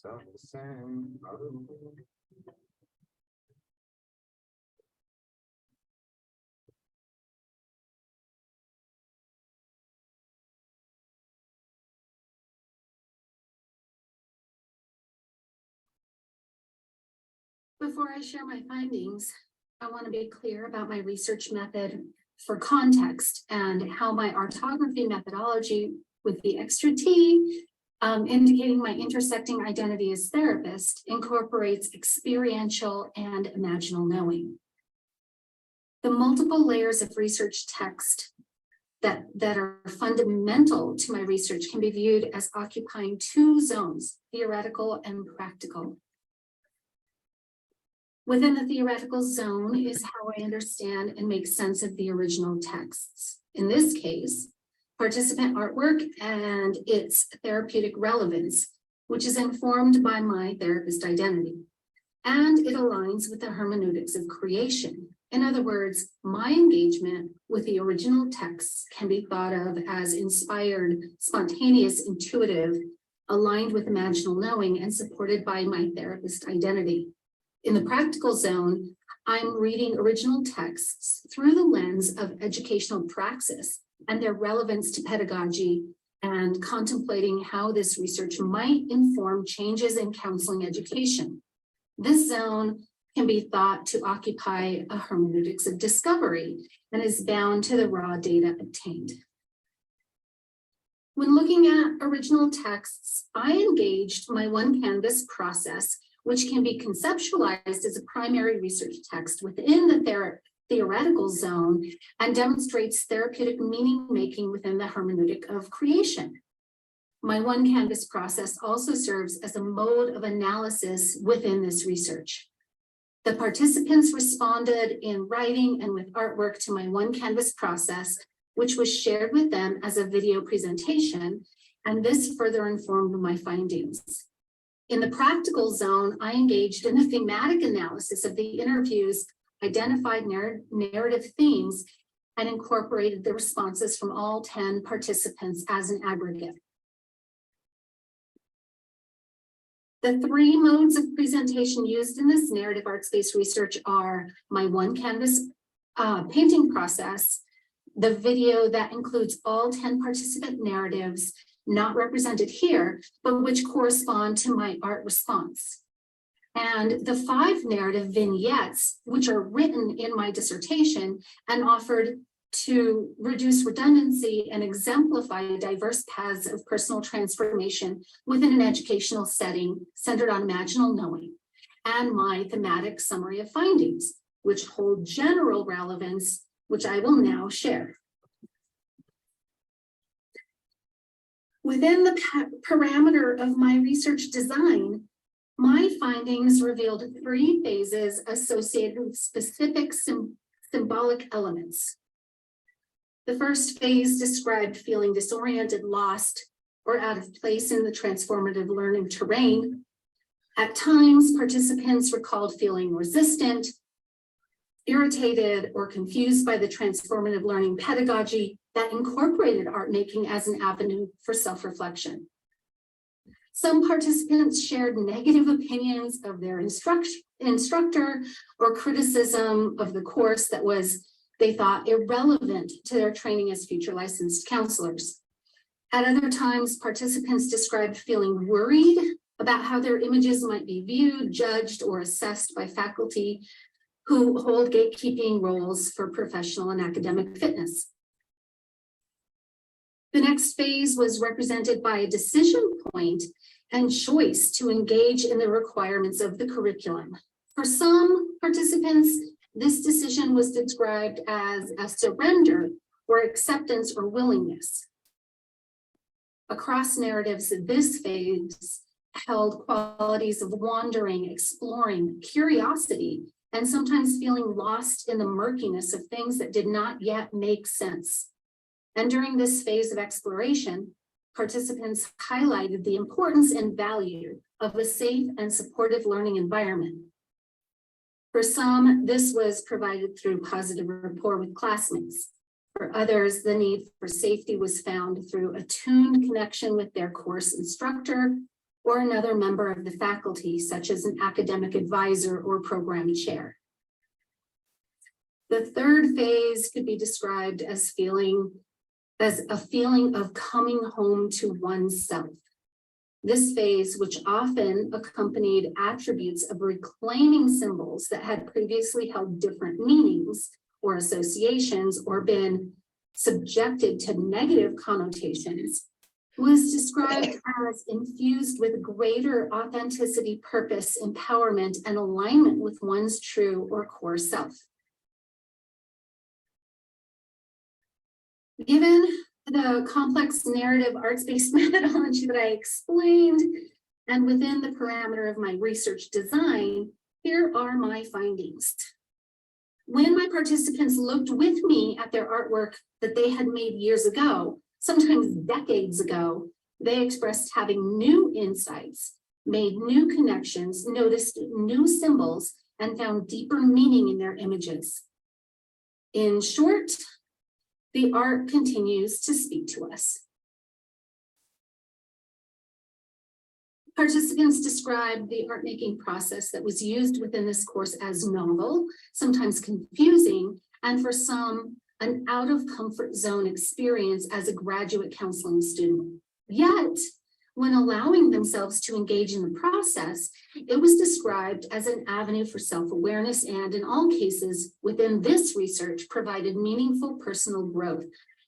of the sand. Before I share my findings, I want to be clear about my research method for context and how my artography methodology with the extra T indicating my intersecting identity as therapist incorporates experiential and imaginal knowing. The multiple layers of research text that are fundamental to my research can be viewed as occupying two zones, theoretical and practical. Within the theoretical zone is how I understand and make sense of the original texts. In this case, participant artwork and its therapeutic relevance, which is informed by my therapist identity. And it aligns with the hermeneutics of creation. In other words, my engagement with the original texts can be thought of as inspired, spontaneous, intuitive, aligned with imaginal knowing, and supported by my therapist identity. In the practical zone, I'm reading original texts through the lens of educational praxis and their relevance to pedagogy, and contemplating how this research might inform changes in counseling education. This zone can be thought to occupy a hermeneutics of discovery and is bound to the raw data obtained. When looking at original texts, I engaged my one canvas process, which can be conceptualized as a primary research text within the theoretical zone and demonstrates therapeutic meaning making within the hermeneutic of creation. My one canvas process also serves as a mode of analysis within this research. The participants responded in writing and with artwork to my one canvas process, which was shared with them as a video presentation, and this further informed my findings. In the practical zone, I engaged in a thematic analysis of the interviews, identified narrative themes, and incorporated the responses from all 10 participants as an aggregate. The three modes of presentation used in this narrative arts-based research are my one canvas painting process, the video that includes all 10 participant narratives, not represented here, but which correspond to my art response, and the 5 narrative vignettes, which are written in my dissertation and offered to reduce redundancy and exemplify diverse paths of personal transformation within an educational setting centered on imaginal knowing, and my thematic summary of findings, which hold general relevance, which I will now share. Within the parameter of my research design, my findings revealed 3 phases associated with specific symbolic elements. The first phase described feeling disoriented, lost, or out of place in the transformative learning terrain. At times, participants recalled feeling resistant, irritated, or confused by the transformative learning pedagogy that incorporated art making as an avenue for self-reflection. Some participants shared negative opinions of their instructor or criticism of the course that was, they thought, irrelevant to their training as future licensed counselors. At other times, participants described feeling worried about how their images might be viewed, judged, or assessed by faculty who hold gatekeeping roles for professional and academic fitness. The next phase was represented by a decision point and choice to engage in the requirements of the curriculum. For some participants, this decision was described as a surrender or acceptance or willingness. Across narratives, this phase held qualities of wandering, exploring, curiosity, and sometimes feeling lost in the murkiness of things that did not yet make sense. And during this phase of exploration, participants highlighted the importance and value of a safe and supportive learning environment. For some, this was provided through positive rapport with classmates. For others, the need for safety was found through attuned connection with their course instructor or another member of the faculty, such as an academic advisor or program chair. The third phase could be described as a feeling of coming home to oneself. This phase, which often accompanied attributes of reclaiming symbols that had previously held different meanings or associations or been subjected to negative connotations, was described as infused with greater authenticity, purpose, empowerment, and alignment with one's true or core self. Given the complex narrative arts-based methodology that I explained, and within the parameter of my research design, here are my findings. When my participants looked with me at their artwork that they had made years ago, sometimes decades ago, they expressed having new insights, made new connections, noticed new symbols, and found deeper meaning in their images. In short, the art continues to speak to us. Participants described the art making process that was used within this course as novel, sometimes confusing, and for some, an out of comfort zone experience as a graduate counseling student. Yet, when allowing themselves to engage in the process, it was described as an avenue for self-awareness and, in all cases, within this research, provided meaningful personal growth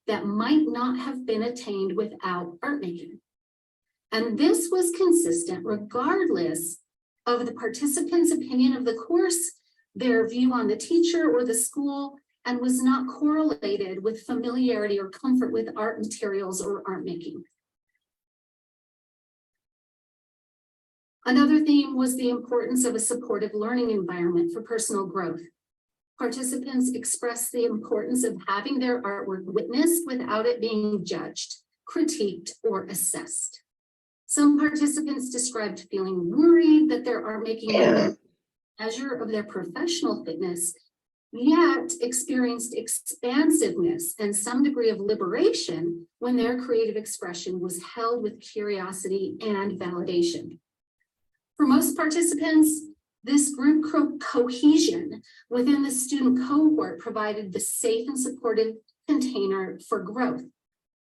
that might not have been attained without art making. And this was consistent regardless of the participants' opinion of the course, their view on the teacher or the school, and was not correlated with familiarity or comfort with art materials or art making. Another theme was the importance of a supportive learning environment for personal growth. Participants expressed the importance of having their artwork witnessed without it being judged, critiqued, or assessed. Some participants described feeling worried that their art making measure of their professional fitness, yet experienced expansiveness and some degree of liberation when their creative expression was held with curiosity and validation. For most participants, this group cohesion within the student cohort provided the safe and supportive container for growth.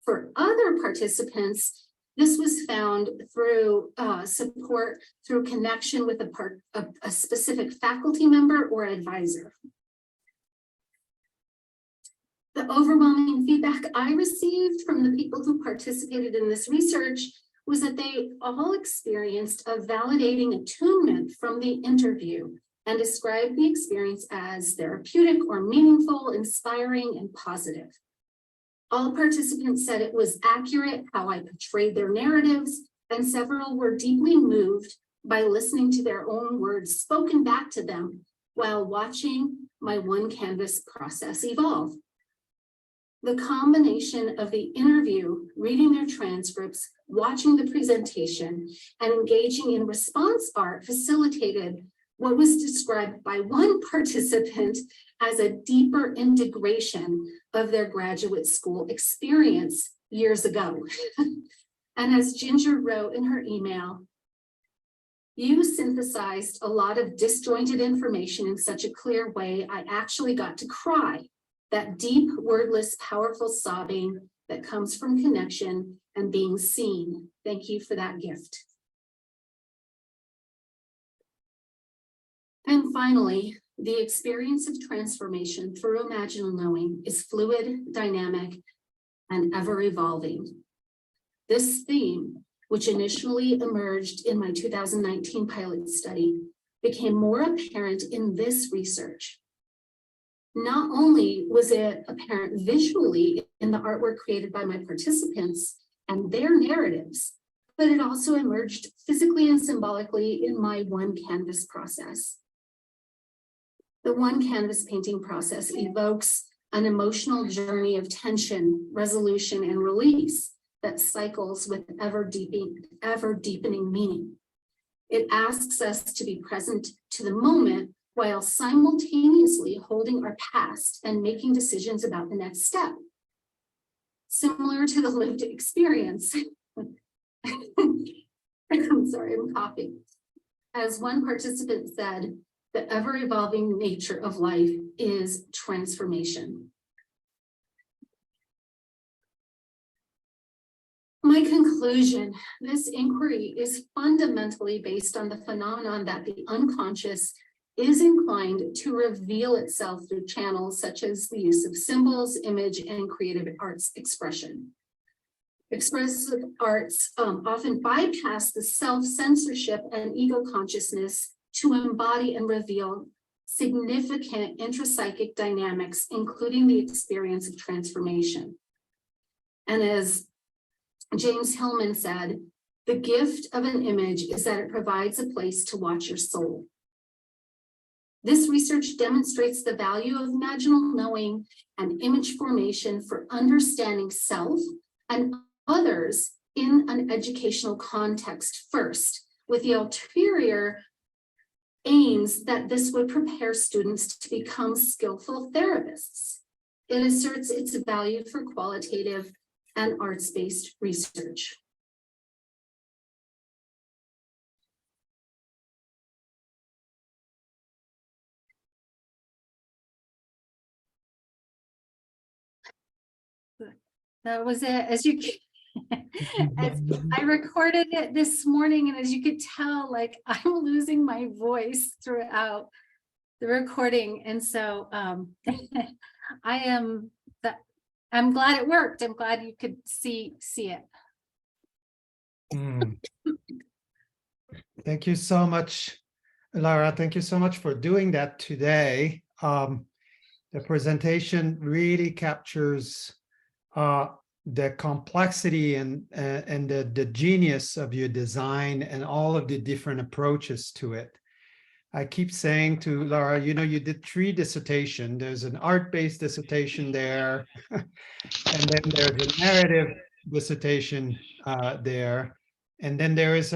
For other participants, this was found through support through connection with a specific faculty member or advisor. The overwhelming feedback I received from the people who participated in this research was that they all experienced a validating attunement from the interview and described the experience as therapeutic or meaningful, inspiring, and positive. All participants said it was accurate how I portrayed their narratives, and several were deeply moved by listening to their own words spoken back to them while watching my one canvas process evolve. The combination of the interview, reading their transcripts, watching the presentation, and engaging in response art facilitated what was described by one participant as a deeper integration of their graduate school experience years ago. And as Ginger wrote in her email, "You synthesized a lot of disjointed information in such a clear way, I actually got to cry. That deep, wordless, powerful sobbing that comes from connection and being seen. Thank you for that gift." And finally, the experience of transformation through imaginal knowing is fluid, dynamic, and ever evolving. This theme, which initially emerged in my 2019 pilot study, became more apparent in this research. Not only was it apparent visually in the artwork created by my participants and their narratives, but it also emerged physically and symbolically in my one canvas process. The one canvas painting process evokes an emotional journey of tension, resolution, and release that cycles with ever deepening meaning. It asks us to be present to the moment while simultaneously holding our past and making decisions about the next step. Similar to the lived experience. I'm sorry, I'm coughing. As one participant said, the ever-evolving nature of life is transformation. My conclusion, this inquiry is fundamentally based on the phenomenon that the unconscious is inclined to reveal itself through channels such as the use of symbols, image, and creative arts expression. Expressive arts often bypass the self-censorship and ego consciousness to embody and reveal significant intrapsychic dynamics, including the experience of transformation. And as James Hillman said, the gift of an image is that it provides a place to watch your soul. This research demonstrates the value of imaginal knowing and image formation for understanding self and others in an educational context first, with the ulterior aims that this would prepare students to become skillful therapists. It asserts its value for qualitative and arts-based research. That was it. As you as I recorded it this morning, and as you could tell, like I'm losing my voice throughout the recording. And so I'm glad it worked. I'm glad you could see it. Thank you so much, Laura. Thank you so much for doing that today. The presentation really captures the complexity and the genius of your design and all of the different approaches to it. I keep saying to Laura, you know, you did 3 dissertations. There's an art-based dissertation there, and then there's a narrative dissertation there, and then there is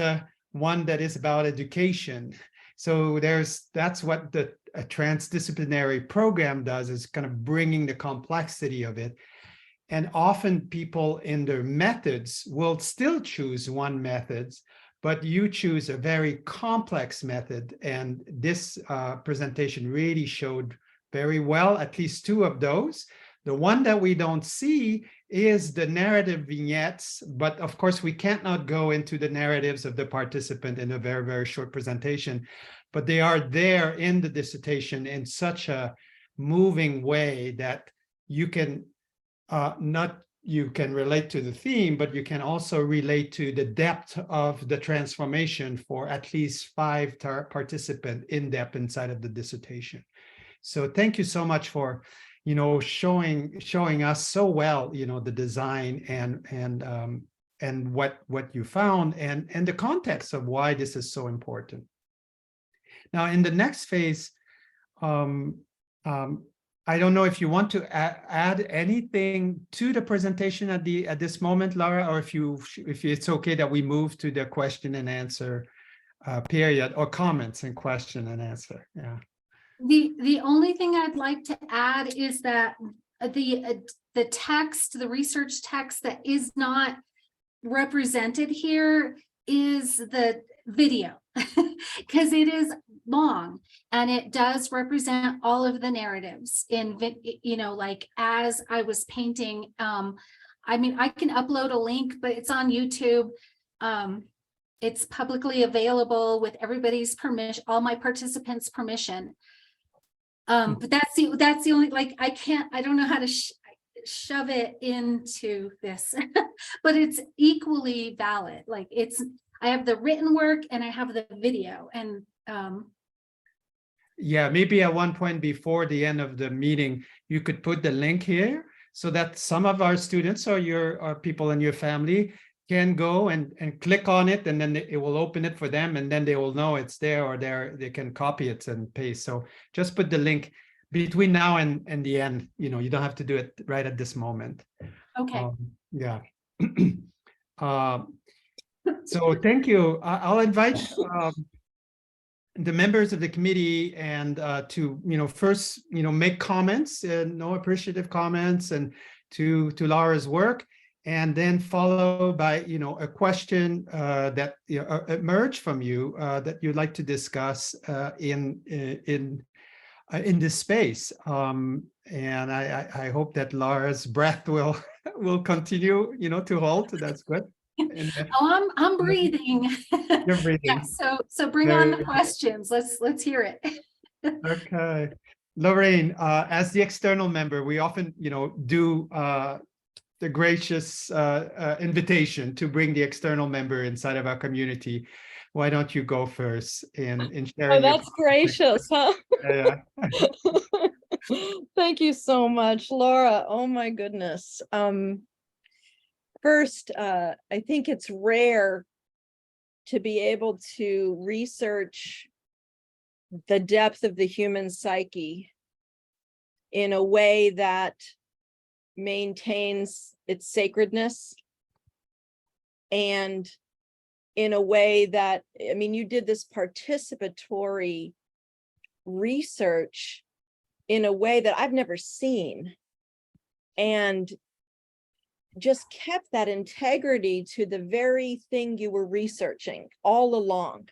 one that is about education. So that's what a transdisciplinary program does, is kind of bringing the complexity of it. And often people in their methods will still choose one method, but you choose a very complex method. And this presentation really showed very well at least 2 of those. The one that we don't see is the narrative vignettes, but of course we can't not go into the narratives of the participant in a very, very short presentation, but they are there in the dissertation in such a moving way that you can you can relate to the theme, but you can also relate to the depth of the transformation for at least 5 participants in depth inside of the dissertation. So thank you so much for, you know, showing us so well, you know, the design and what you found and the context of why this is so important. Now, in the next phase, I don't know if you want to add anything to the presentation at this moment, Laura, or if it's okay that we move to the question and answer period, or comments and question and answer. Yeah. The only thing I'd like to add is that the text, the research text that is not represented here is the video, because it is long and it does represent all of the narratives in, you know, like as I was painting. I mean, I can upload a link, but it's on YouTube. It's publicly available with everybody's permission, all my participants' permission. But that's the only, like, I don't know how to shove it into this, but it's equally valid. Like I have the written work and I have the video, and yeah, maybe at one point before the end of the meeting, you could put the link here so that some of our students or your people in your family can go and click on it, and then it will open it for them, and then they will know it's there, or they can copy it and paste. So just put the link between now and the end. You know, you don't have to do it right at this moment. okay. Yeah. So thank you. I'll invite the members of the committee and to, you know, first, you know, make comments and no appreciative comments and to Laura's work, and then followed by, you know, a question that emerged from you that you'd like to discuss in this space. And I hope that Laura's breath will continue, you know, to hold. That's good. Oh, I'm breathing. You're breathing. Yeah, so bring on the questions. Let's hear it. Okay, Lorraine, as the external member, we often, you know, do the gracious invitation to bring the external member inside of our community. Why don't you go first in Oh, sharing your that's gracious, huh? yeah. Thank you so much, Laura. Oh my goodness. First, I think it's rare to be able to research the depth of the human psyche in a way that maintains its sacredness, and in a way that, I mean, you did this participatory research in a way that I've never seen, and just kept that integrity to the very thing you were researching all along.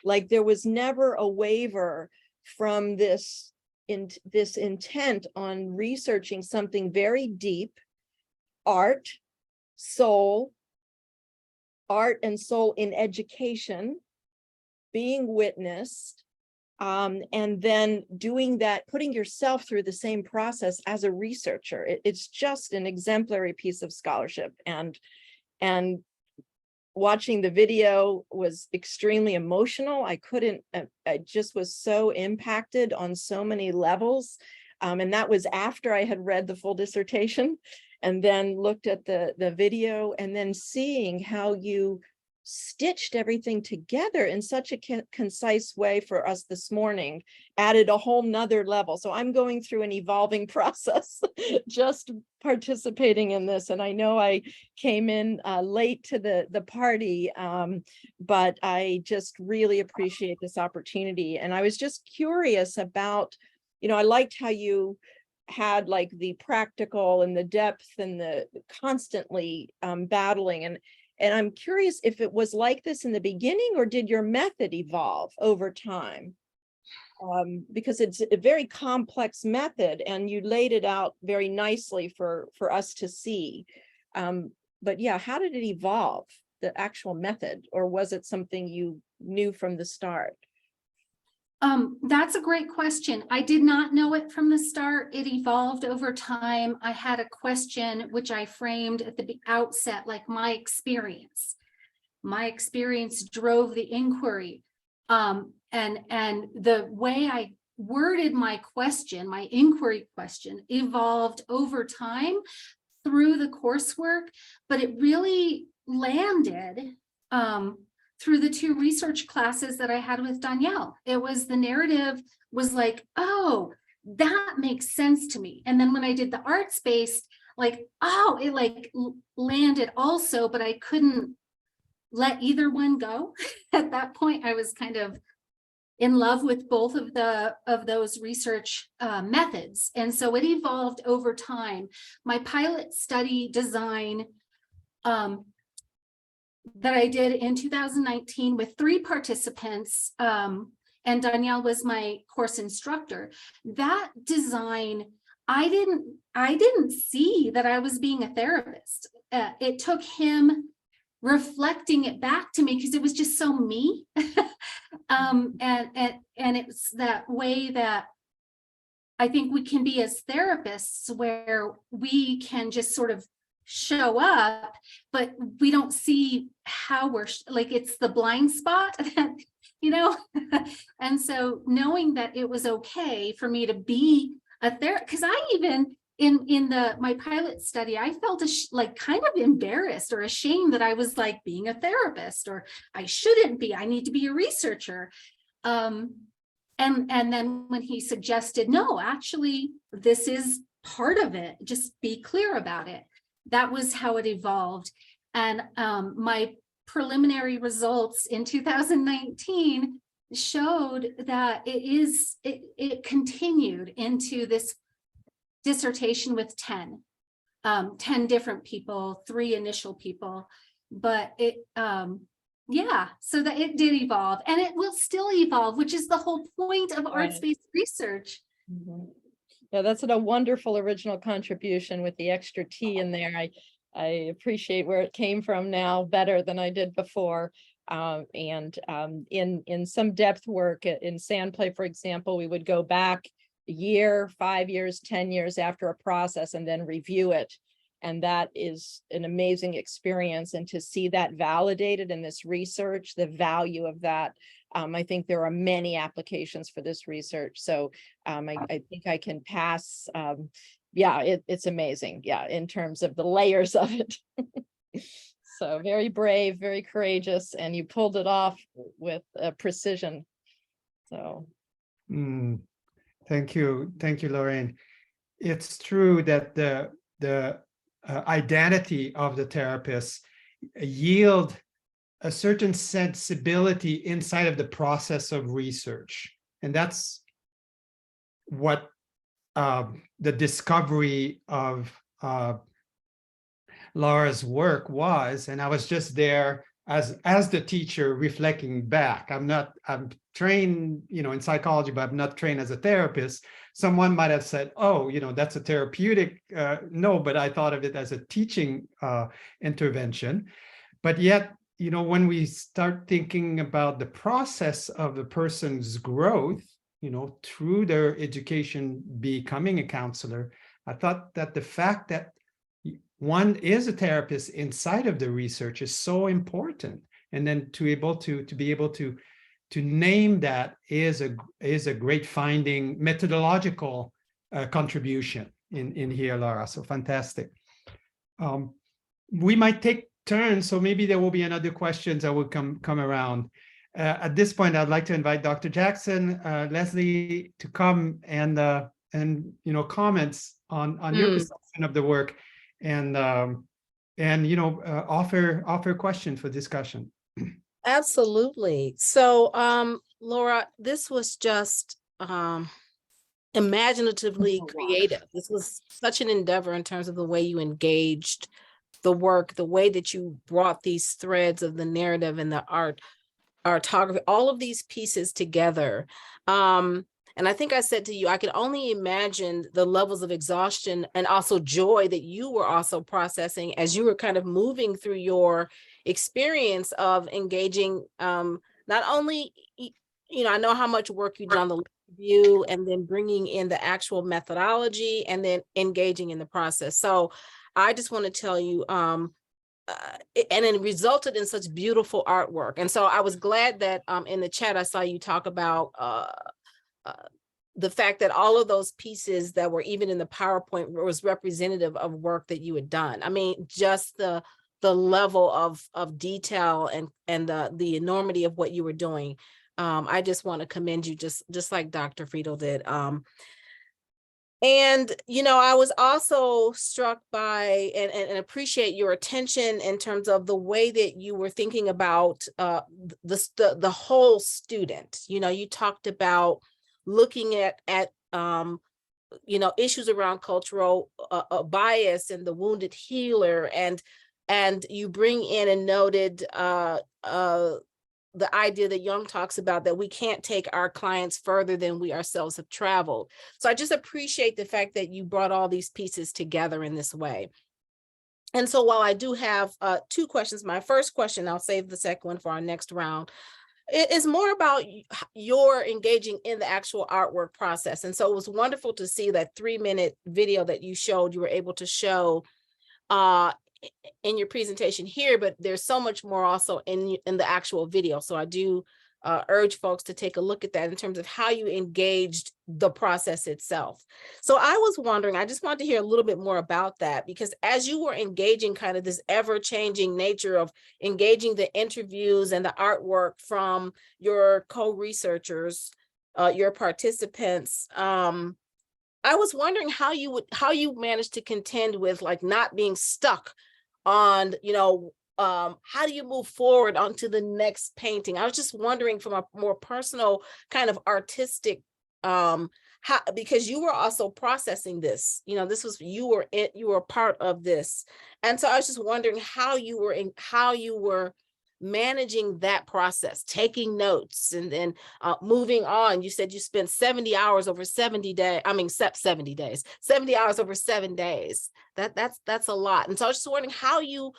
Like there was never a waver from this intent on researching something very deep, art and soul in education, being witnessed, and then doing that, putting yourself through the same process as a researcher. It's just an exemplary piece of scholarship, and watching the video was extremely emotional. I just was so impacted on so many levels. And that was after I had read the full dissertation and then looked at the video, and then seeing how you stitched everything together in such a concise way for us this morning, added a whole nother level. So I'm going through an evolving process, just participating in this. And I know I came in late to the party, but I just really appreciate this opportunity. And I was just curious about, I liked how you had like the practical and the depth and the constantly battling. And I'm curious if it was like this in the beginning, or did your method evolve over time? Because it's a very complex method and you laid it out very nicely for us to see. But yeah, how did it evolve, the actual method, or was it something you knew from the start? That's a great question. I did not know it from the start. It evolved over time. I had a question which I framed at the outset, like my experience. My experience drove the inquiry. And the way I worded my question, my inquiry question, evolved over time through the coursework, but it really landed through the 2 research classes that I had with Danielle. It was, the narrative was like, oh, that makes sense to me. And then when I did the arts-based, like, oh, it like landed also, but I couldn't let either one go. At that point, I was kind of in love with both of those research methods. And so it evolved over time. My pilot study design that I did in 2019 with 3 participants, and Danielle was my course instructor. That design, I didn't see that I was being a therapist. It took him reflecting it back to me because it was just so me. And it's that way that I think we can be as therapists, where we can just sort of show up, but we don't see how we're like, it's the blind spot that, and so knowing that it was okay for me to be a therapist, because I even in my pilot study, I felt like kind of embarrassed or ashamed that I was like being a therapist, or I shouldn't be, I need to be a researcher. And then when he suggested, no, actually, this is part of it, just be clear about it. That was how it evolved. And my preliminary results in 2019 showed that it continued into this dissertation with 10 different people, 3 initial people, but it, yeah, so that it did evolve, and it will still evolve, which is the whole point of arts-based research. Mm-hmm. Yeah, that's a wonderful original contribution with the extra T in there. I appreciate where it came from now better than I did before. And in some depth work in Sandplay, for example, we would go back a year, 5 years, 10 years after a process and then review it. And that is an amazing experience. And to see that validated in this research, the value of that, I think there are many applications for this research. So I think I can pass. Yeah, it's amazing. Yeah, in terms of the layers of it. So very brave, very courageous, and you pulled it off with precision. So. Thank you, Lorraine. It's true that the identity of the therapist yield a certain sensibility inside of the process of research, and that's what the discovery of Laura's work was. And I was just there as the teacher reflecting back. I'm trained, in psychology, but I'm not trained as a therapist. Someone might have said, oh, that's a therapeutic. No, but I thought of it as a teaching intervention. But yet, when we start thinking about the process of the person's growth, through their education, becoming a counselor, I thought that the fact that one is a therapist inside of the research is so important. And then to be able to name that is a great finding, methodological contribution in here, Laura. So fantastic. We might take turns, so maybe there will be another questions that will come around. At this point, I'd like to invite Dr. Jackson, Leslie to come and comments on your perception of the work, and offer questions for discussion. Absolutely. So, Laura, this was just imaginatively creative. This was such an endeavor in terms of the way you engaged the work, the way that you brought these threads of the narrative and the artography, all of these pieces together. And I think I said to you, I could only imagine the levels of exhaustion and also joy that you were also processing as you were kind of moving through your experience of engaging, not only, I know how much work you did on the review and then bringing in the actual methodology and then engaging in the process. So I just want to tell you, and it resulted in such beautiful artwork. And so I was glad that in the chat, I saw you talk about the fact that all of those pieces that were even in the PowerPoint was representative of work that you had done. I mean, just the level of detail and the enormity of what you were doing. I just want to commend you, just like Dr. Friedel did. And, I was also struck by and appreciate your attention in terms of the way that you were thinking about the whole student. You talked about looking at issues around cultural bias and the wounded healer, and you bring in and noted the idea that Jung talks about, that we can't take our clients further than we ourselves have traveled. So I just appreciate the fact that you brought all these pieces together in this way. And so while I do have two questions, my first question, I'll save the second one for our next round, it is more about your engaging in the actual artwork process. And so it was wonderful to see that 3-minute video that you showed, you were able to show in your presentation here, but there's so much more also in the actual video. So I do urge folks to take a look at that in terms of how you engaged the process itself. So I was wondering, I just wanted to hear a little bit more about that, because as you were engaging kind of this ever-changing nature of engaging the interviews and the artwork from your co-researchers, your participants, I was wondering how you managed to contend with like not being stuck on, how do you move forward onto the next painting? I was just wondering from a more personal kind of artistic, because you were also processing this, this was, you were part of this. And so I was just wondering how you were managing that process, taking notes and then moving on. You said you spent 70 hours over 70 days. 70 hours over 7 days. That's a lot. And so I was just wondering how you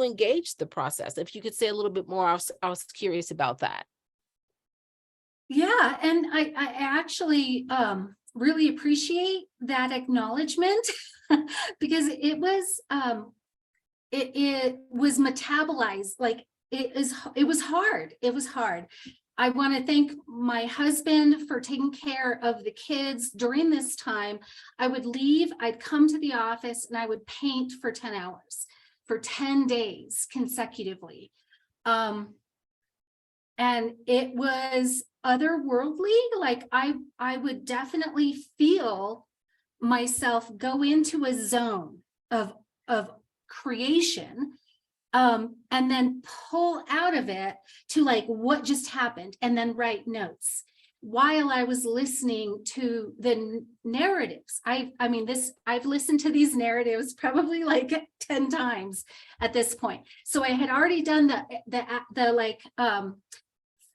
engaged the process. If you could say a little bit more, I was curious about that. Yeah, and I actually really appreciate that acknowledgement because it was it was metabolized, like it was hard. It was hard. I want to thank my husband for taking care of the kids during this time. I would leave, I'd come to the office and I would paint for 10 hours, for 10 days consecutively. And it was otherworldly. Like I would definitely feel myself go into a zone of creation, and then pull out of it to like what just happened, and then write notes while I was listening to the narratives. I mean, I've listened to these narratives probably like 10 times at this point. So I had already done the like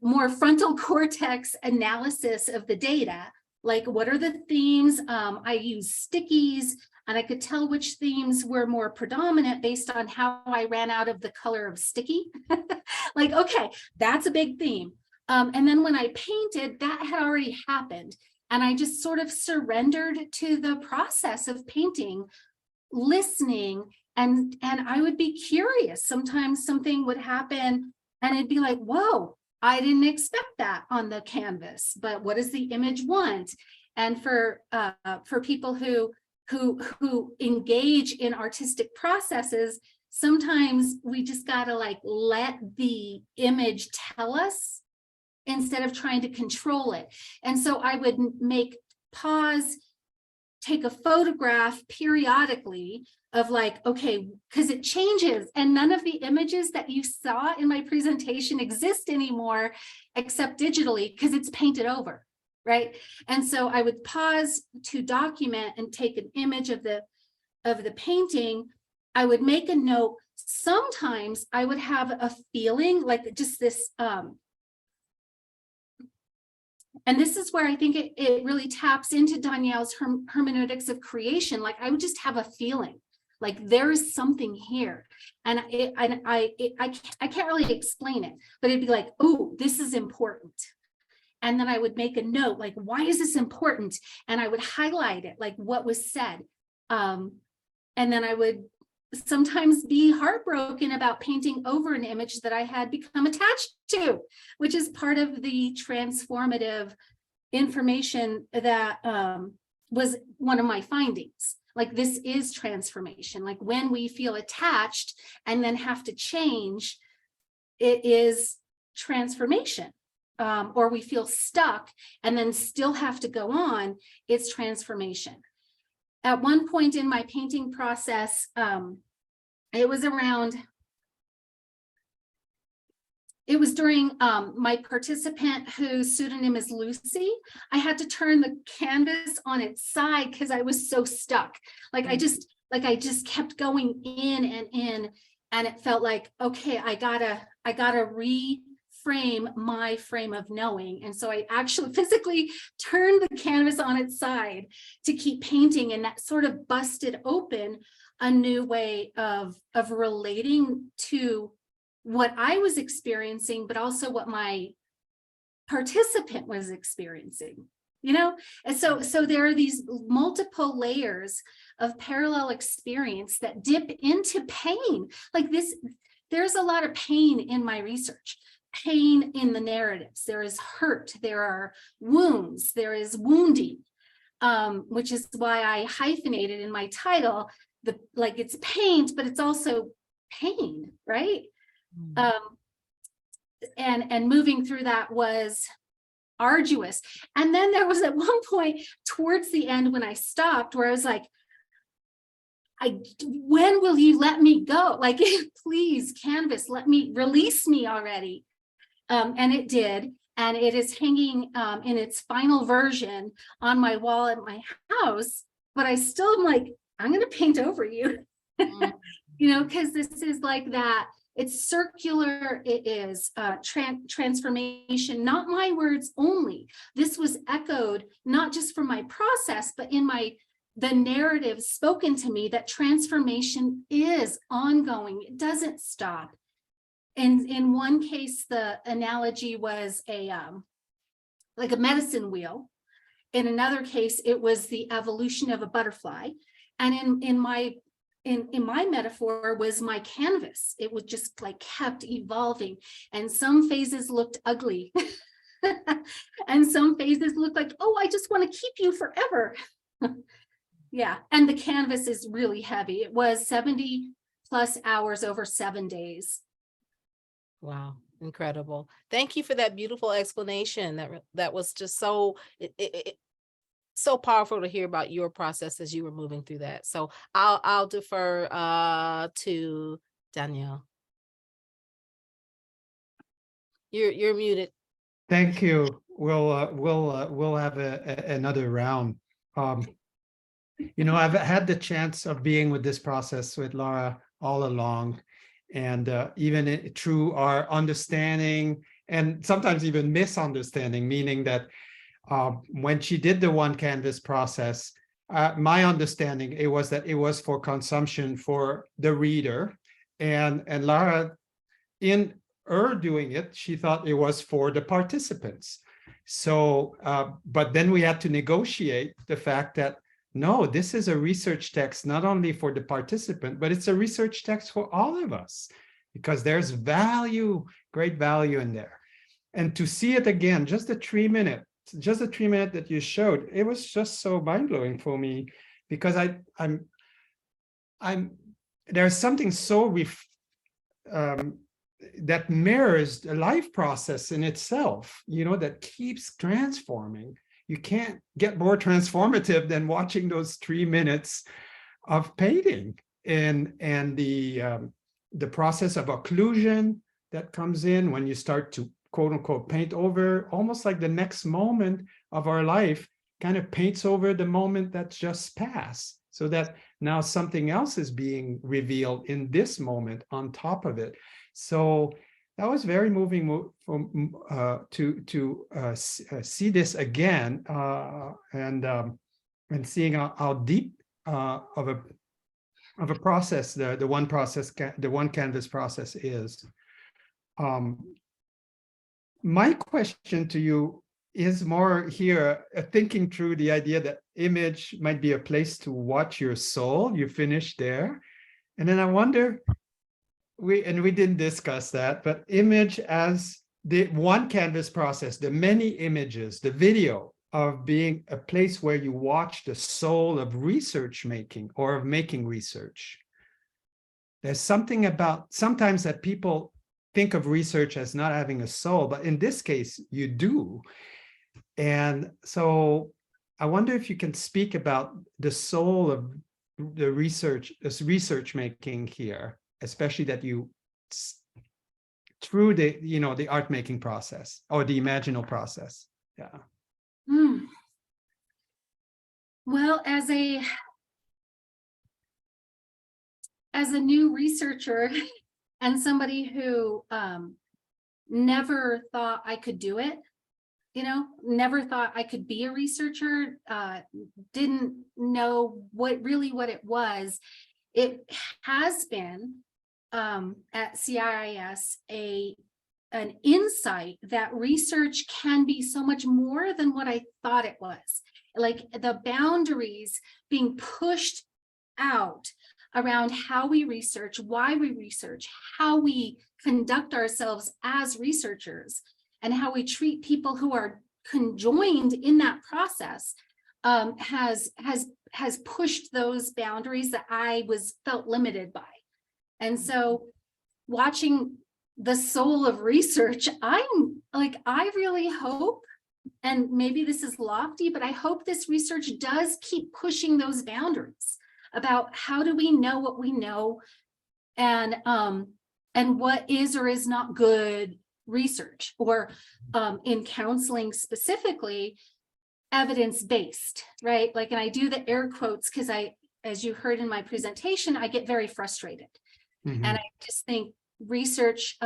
more frontal cortex analysis of the data. Like, what are the themes? I use stickies, and I could tell which themes were more predominant based on how I ran out of the color of sticky. Like, okay, that's a big theme. And then when I painted, that had already happened. And I just sort of surrendered to the process of painting, listening, and I would be curious. Sometimes something would happen and it'd be like, whoa, I didn't expect that on the canvas, but what does the image want? And for people who engage in artistic processes, sometimes we just gotta like let the image tell us instead of trying to control it. And so I would pause, take a photograph periodically of like, okay, because it changes, and none of the images that you saw in my presentation exist anymore except digitally because it's painted over, right? And so I would pause to document and take an image of the painting. I would make a note. Sometimes I would have a feeling like just this, and this is where I think it really taps into Danielle's hermeneutics of creation. Like I would just have a feeling like there is something here, and I can't really explain it, but it'd be like, oh, this is important. And then I would make a note, like, why is this important? And I would highlight it, like what was said. And then I would sometimes be heartbroken about painting over an image that I had become attached to, which is part of the transformative information that was one of my findings. Like, this is transformation. Like when we feel attached and then have to change, it is transformation. Or we feel stuck and then still have to go on, it's transformation. At one point in my painting process, it was during my participant whose pseudonym is Lucy. I had to turn the canvas on its side because I was so stuck. Like I just kept going in and in, and it felt like, okay, I gotta reframe my frame of knowing. And so I actually physically turned the canvas on its side to keep painting, and that sort of busted open a new way of relating to what I was experiencing, but also what my participant was experiencing, you know? And so there are these multiple layers of parallel experience that dip into pain. Like this, there's a lot of pain in my research, pain in the narratives. There is hurt, there are wounds, there is wounding, which is why I hyphenated in my title, like it's paint, but it's also pain, right? And moving through that was arduous. And then there was at one point towards the end when I stopped, where I was like, when will you let me go? Like, please, canvas, release me already. And it did. And it is hanging in its final version on my wall at my house. But I still am like, I'm going to paint over you, you know, because this is like that. It's circular. It is transformation, not my words only. This was echoed not just from my process, but in the narrative spoken to me, that transformation is ongoing. It doesn't stop. And in one case, the analogy was like a medicine wheel. in another case, it was the evolution of a butterfly. And in my metaphor was my canvas. It was just like kept evolving, and some phases looked ugly. And some phases looked like, oh, I just want to keep you forever. Yeah, and the canvas is really heavy. It was 70 plus hours over 7 days. Wow, incredible. Thank you for that beautiful explanation. That was just so so powerful to hear about your process as you were moving through that. So I'll defer to Danielle. You're muted. Thank you. We'll have another round. You know, I've had the chance of being with this process with Laura all along, and even through our understanding and sometimes even misunderstanding, meaning that when she did the one canvas process, my understanding it was that it was for consumption for the reader, and Laura, in her doing it, she thought it was for the participants. So, but then we had to negotiate the fact that no, this is a research text not only for the participant, but it's a research text for all of us, because there's value, great value in there. And to see it again, just the 3 minute that you showed, it was just so mind-blowing for me, because there's something so that mirrors the life process in itself, you know, that keeps transforming. You can't get more transformative than watching those 3 minutes of painting, and the process of occlusion that comes in when you start to quote unquote paint over, almost like the next moment of our life kind of paints over the moment that's just passed, so that now something else is being revealed in this moment on top of it. So that was very moving to see this again, and seeing how deep of a process the one canvas process is. My question to you is more here, thinking through the idea that image might be a place to watch your soul. You finished there, and then I wonder. We didn't discuss that, but image as the one canvas process, the many images, the video of being a place where you watch the soul of research making or of making research. There's something about sometimes that people think of research as not having a soul, but in this case, you do. And so I wonder if you can speak about the soul of the research, this research making here, especially that you through the, you know, the art making process or the imaginal process. Yeah. Well, as a new researcher and somebody who never thought I could do it, you know, never thought I could be a researcher, didn't know what it was. It has been at CIIS an insight that research can be so much more than what I thought it was. Like the boundaries being pushed out around how we research, why we research, how we conduct ourselves as researchers, and how we treat people who are conjoined in that process has pushed those boundaries that I felt limited by. And so watching the soul of research, I'm like, I really hope, and maybe this is lofty, but I hope this research does keep pushing those boundaries about how do we know what we know, and what is or is not good research, or in counseling specifically, evidence-based, right? Like, and I do the air quotes because as you heard in my presentation, I get very frustrated. Mm-hmm. And I just think research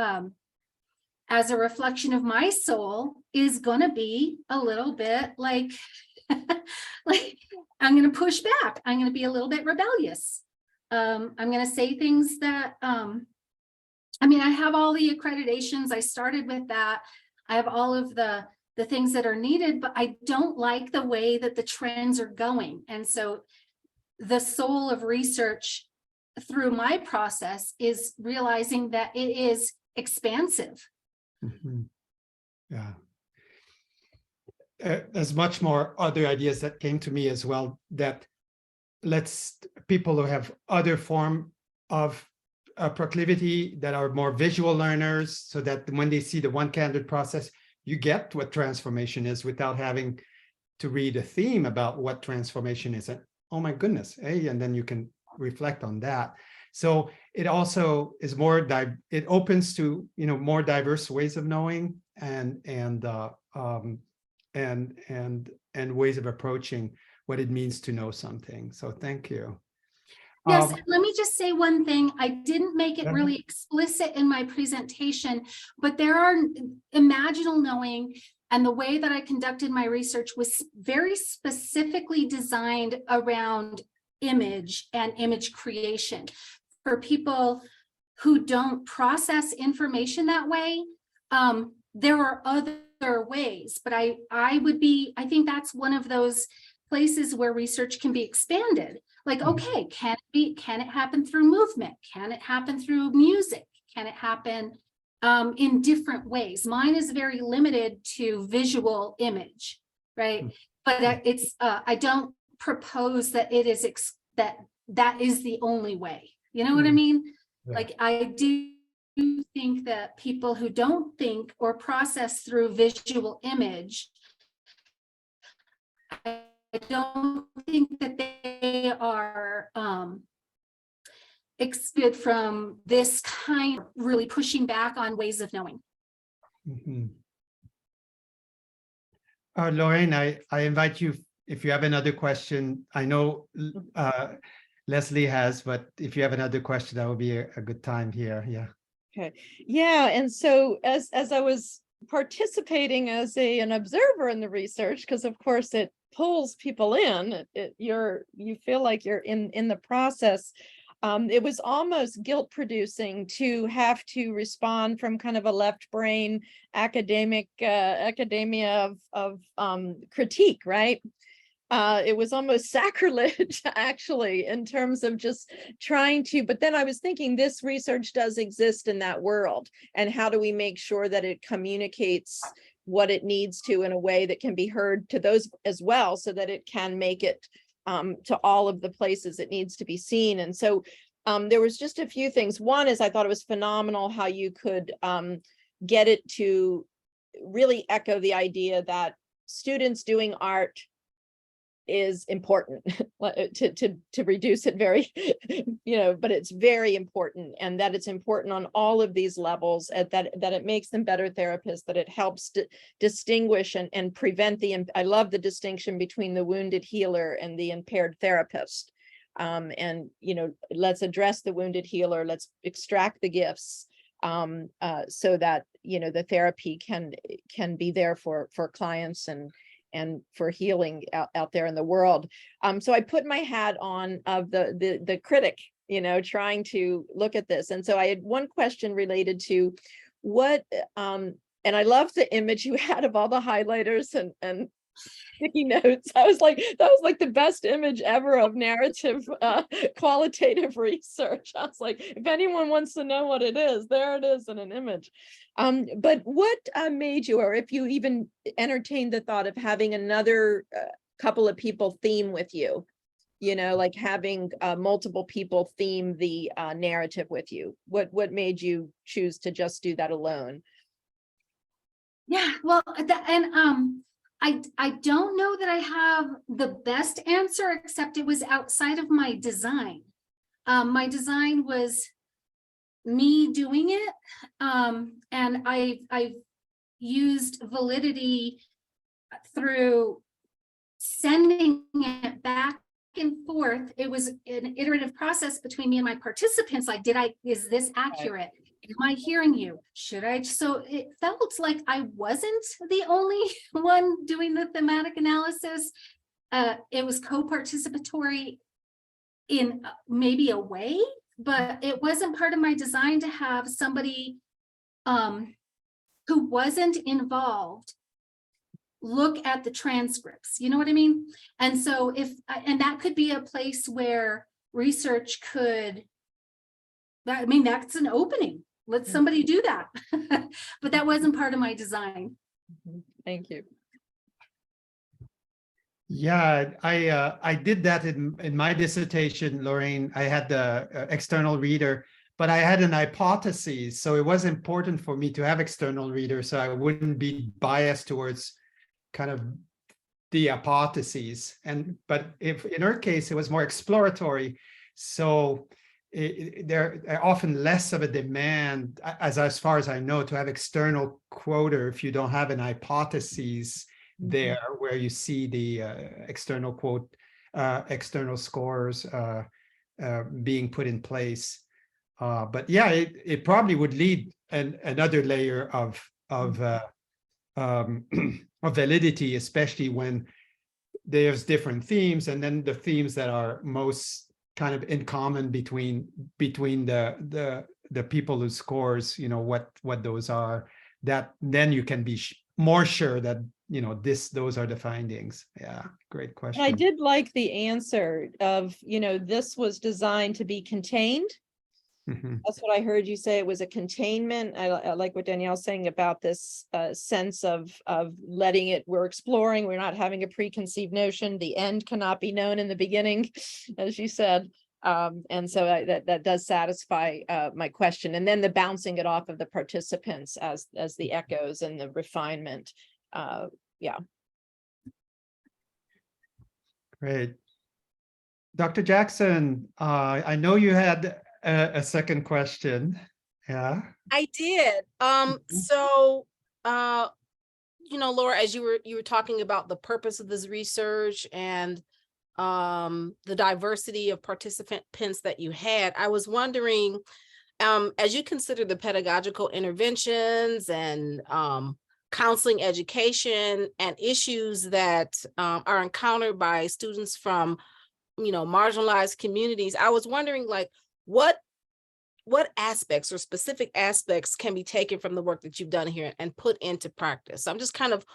as a reflection of my soul is going to be a little bit like, like I'm going to push back. I'm going to be a little bit rebellious. I'm going to say things that, I mean, I have all the accreditations. I started with that. I have all of the the things that are needed, but I don't like the way that the trends are going. And so the soul of research through my process is realizing that it is expansive. Mhm. Yeah. There's much more other ideas that came to me as well, that people who have other form of proclivity, that are more visual learners, so that when they see the one-candid process, you get what transformation is without having to read a theme about what transformation is. And oh my goodness, hey, and then you can reflect on that. So it also is it opens to, more diverse ways of knowing and ways of approaching what it means to know something. So thank you. Yes, let me just say one thing. I didn't make it Yeah. really explicit in my presentation, but there are imaginal knowing, and the way that I conducted my research was very specifically designed around image and image creation. For people who don't process information that way, there are other ways, but I think that's one of those places where research can be expanded. Like, okay, can it happen through movement? Can it happen through music? Can it happen in different ways? Mine is very limited to visual image, right? But I don't propose that it is that is the only way. You know what I mean? Yeah. Like, I do think that people who don't think or process through visual image, I don't think that they are excluded from this kind of really pushing back on ways of knowing. Mhm. Lorraine, I invite you, if you have another question. I know Leslie has, but if you have another question, that would be a good time here. Yeah. Okay. Yeah. And so as I was participating as an observer in the research, because of course it pulls people in, you feel like you're in the process. It was almost guilt producing to have to respond from kind of a left brain academia of critique, right? It was almost sacrilege, actually, in terms of just trying to, but then I was thinking this research does exist in that world. And how do we make sure that it communicates what it needs to in a way that can be heard to those as well, so that it can make it to all of the places it needs to be seen. And so there was just a few things. One is I thought it was phenomenal how you could get it to really echo the idea that students doing art is important to reduce it very, but it's very important, and that it's important on all of these levels, that it makes them better therapists, that it helps to distinguish and prevent I love the distinction between the wounded healer and the impaired therapist. And, let's address the wounded healer, let's extract the gifts so that, the therapy can be there for clients and for healing out there in the world. So I put my hat on of the critic, trying to look at this. And so I had one question related to what, and I love the image you had of all the highlighters and sticky notes. I was like, that was like the best image ever of narrative qualitative research. I was like, if anyone wants to know what it is, there it is in an image. But what made you, or if you even entertained the thought of having another couple of people theme with you, like having multiple people theme the narrative with you? What made you choose to just do that alone? Yeah, well, I don't know that I have the best answer, except it was outside of my design. My design was me doing it, and I've used validity through sending it back and forth. It was an iterative process between me and my participants. Like, is this accurate? Am I hearing you? Should I? So it felt like I wasn't the only one doing the thematic analysis. It was co-participatory in maybe a way, but it wasn't part of my design to have somebody who wasn't involved look at the transcripts. You know what I mean? And so and that could be a place where research could, I mean, that's an opening. Let somebody do that. But that wasn't part of my design. Thank you. Yeah, I did that in my dissertation, Lorraine. I had the external reader, but I had an hypothesis, so it was important for me to have external reader, so I wouldn't be biased towards kind of the hypotheses. But if in her case it was more exploratory, so there are often less of a demand, as far as I know, to have external quoter if you don't have an hypothesis there where you see the external quote, external scores being put in place. But yeah, it probably would lead another layer of validity, especially when there's different themes, and then the themes that are most kind of in common between the people who scores, you know, what those are, that then you can be more sure that, you know, those are the findings. Yeah, great question. I did like the answer of, you know, this was designed to be contained. Mhm. That's what I heard you say. It was a containment. I like what Danielle's saying about this sense of letting it, we're exploring, we're not having a preconceived notion. The end cannot be known in the beginning, as you said. And so that does satisfy my question. And then the bouncing it off of the participants as the echoes and the refinement. Yeah. Great. Dr. Jackson, I know you had a second question. Yeah. I did. So, you know, Laura, as you were talking about the purpose of this research and the diversity of participants that you had, I was wondering, as you consider the pedagogical interventions and counseling education and issues that are encountered by students from, you know, marginalized communities, I was wondering, like, what aspects or specific aspects can be taken from the work that you've done here and put into practice? So I'm just kind of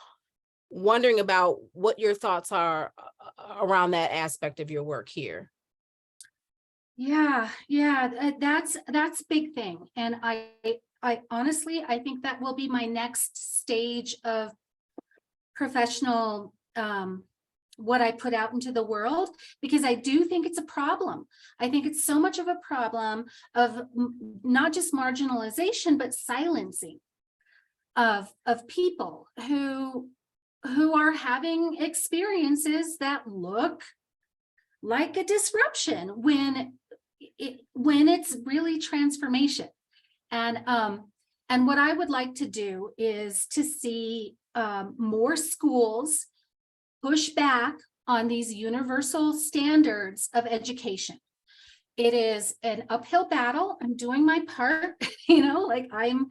wondering about what your thoughts are around that aspect of your work here. Yeah, that's a big thing. And I honestly, I think that will be my next stage of professional, what I put out into the world, because I do think it's a problem. I think it's so much of a problem of not just marginalization, but silencing of people who are having experiences that look like a disruption when it's really transformation. And what I would like to do is to see more schools push back on these universal standards of education. It is an uphill battle. I'm doing my part, you know, like I'm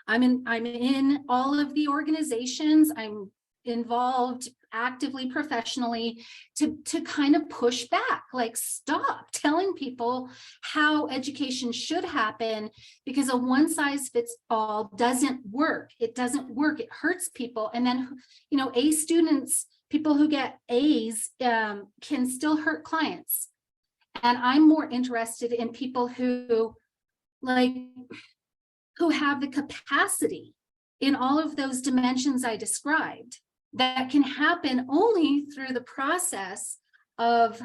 in all of the organizations. I'm involved actively, professionally, to kind of push back, like, stop telling people how education should happen, because a one size fits all doesn't work. It doesn't work. It hurts people. And then, you know, A students, people who get A's can still hurt clients. And I'm more interested in people who have the capacity in all of those dimensions I described, that can happen only through the process of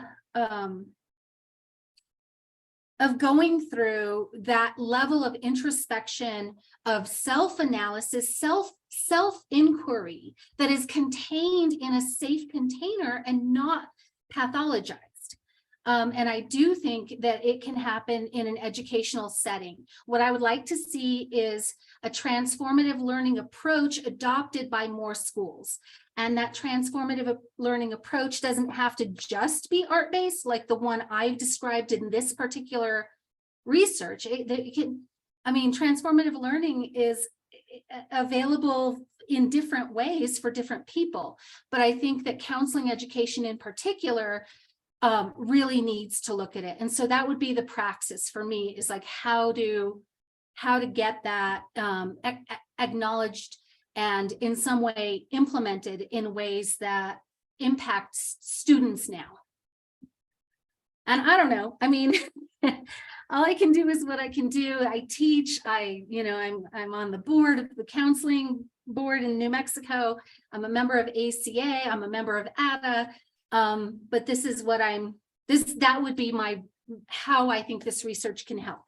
going through that level of introspection, of self-analysis, self-inquiry that is contained in a safe container and not pathologized. And I do think that it can happen in an educational setting. What I would like to see is a transformative learning approach adopted by more schools. And that transformative learning approach doesn't have to just be art-based, like the one I've described in this particular research. Transformative learning is available in different ways for different people. But I think that counseling education in particular really needs to look at it. And so that would be the praxis for me, is like how to get that acknowledged and in some way implemented in ways that impact students now. And I don't know, I mean, all I can do is what I can do. I teach, I'm on the board of the counseling board in New Mexico. I'm a member of ACA, I'm a member of ATA. But this is what that would be how I think this research can help.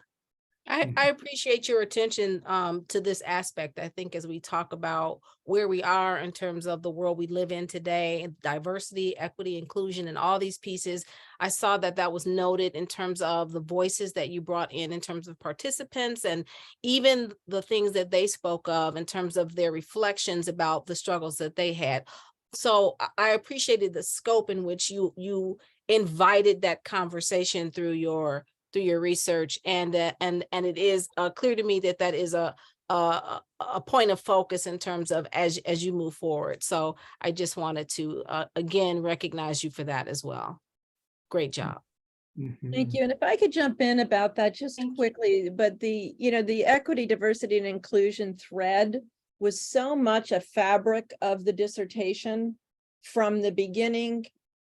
I appreciate your attention to this aspect. I think as we talk about where we are in terms of the world we live in today, and diversity, equity, inclusion, and all these pieces, I saw that was noted in terms of the voices that you brought in terms of participants, and even the things that they spoke of in terms of their reflections about the struggles that they had. So I appreciated the scope in which you invited that conversation through your research, and it is clear to me that is a point of focus in terms of as you move forward. So I just wanted to again recognize you for that as well. Great job. Thank you. And if I could jump in about that just quickly, but the equity, diversity, and inclusion thread was so much a fabric of the dissertation from the beginning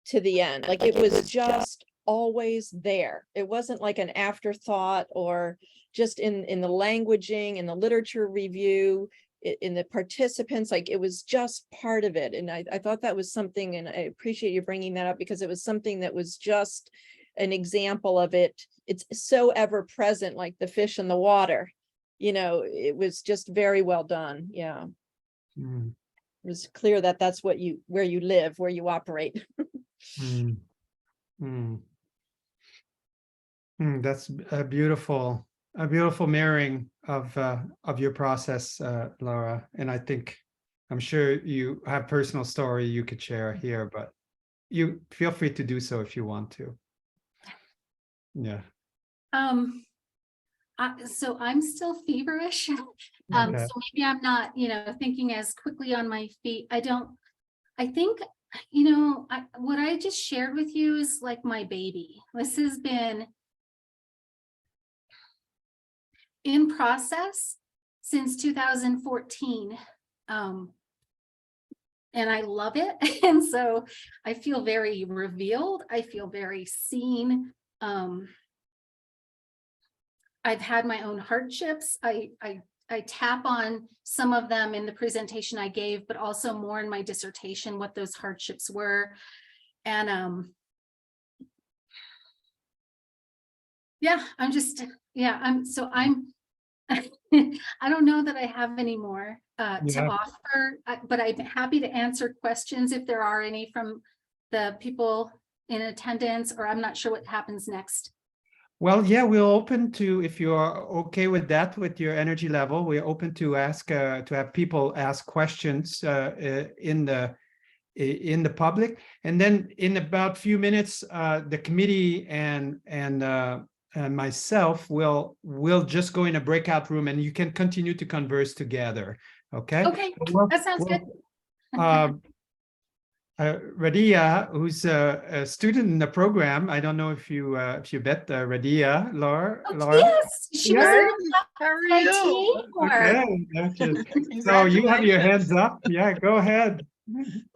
to the end. Like it was just always there. It wasn't like an afterthought or just in the languaging, in the literature review, in the participants, like it was just part of it. And I thought that was something, and I appreciate you bringing that up, because it was something that was just an example of it. It's so ever present, like the fish in the water. It was just very well done. Yeah. It was clear that that's where you live, where you operate. That's a beautiful mirroring of your process, Laura. And I'm sure you have personal story you could share here, but you feel free to do so if you want to. Yeah. So I'm still feverish. So maybe I'm not, thinking as quickly on my feet. I think, what I just shared with you is like my baby. This has been in process since 2014. And I love it. And so I feel very revealed. I feel very seen. I've had my own hardships. I tap on some of them in the presentation I gave, but also more in my dissertation, what those hardships were. And I don't know that I have any more to offer, but I'm happy to answer questions if there are any from the people in attendance, or I'm not sure what happens next. Well, yeah, we're open to, if you are okay with that, with your energy level, we're open to have people ask questions in the public, and then in about a few minutes, the committee and myself will just go in a breakout room, and you can continue to converse together. Okay. Okay, that sounds good. Radia, who's a student in the program. I don't know if you met Radia, Laura. Yes, she was in How are you? Okay. So you have your hands up. Yeah, go ahead.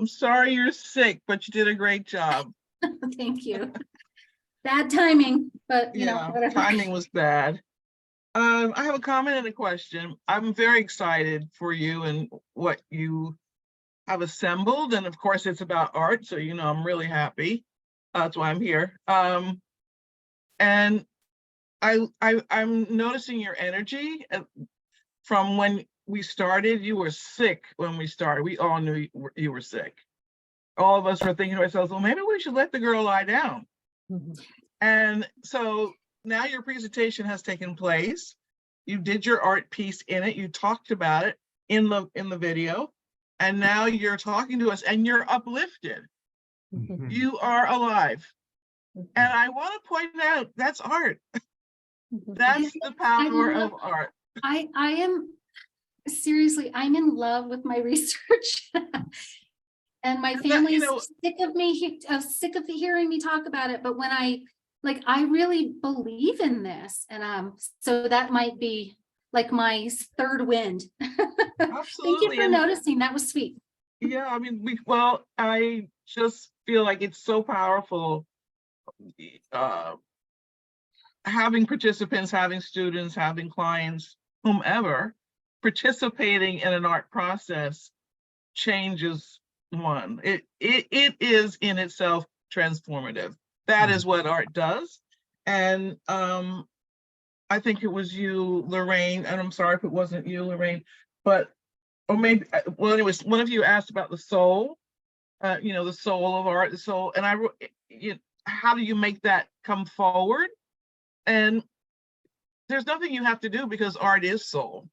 I'm sorry you're sick, but you did a great job. Thank you. Bad timing, but whatever. Timing was bad. I have a comment and a question. I'm very excited for you and what you have assembled, and of course it's about art, so I'm really happy. That's why I'm here. And I'm noticing your energy from when we started. You were sick when we started. We all knew you were sick. All of us were thinking to ourselves, well, maybe we should let the girl lie down. And so now your presentation has taken place. You did your art piece in it. You talked about it in the video. And now you're talking to us and you're uplifted. You are alive. And I want to point out, that's art. That's the power of art. I am, seriously, I'm in love with my research. And my family is sick of hearing me talk about it. But when I really believe in this. And so that might be like my third wind. Thank you Absolutely. for And noticing. That was sweet. yeah, I mean, I just feel like it's so powerful. Uh, having participants, having students, having clients, whomever, participating in an art process changes one. It is in itself transformative. That is what art does. And I think it was you, Lorraine, and I'm sorry if it wasn't you, Lorraine, but or maybe, well, anyways, one of you asked about the soul, the soul of art, the soul, and how do you make that come forward? And there's nothing you have to do because art is soul.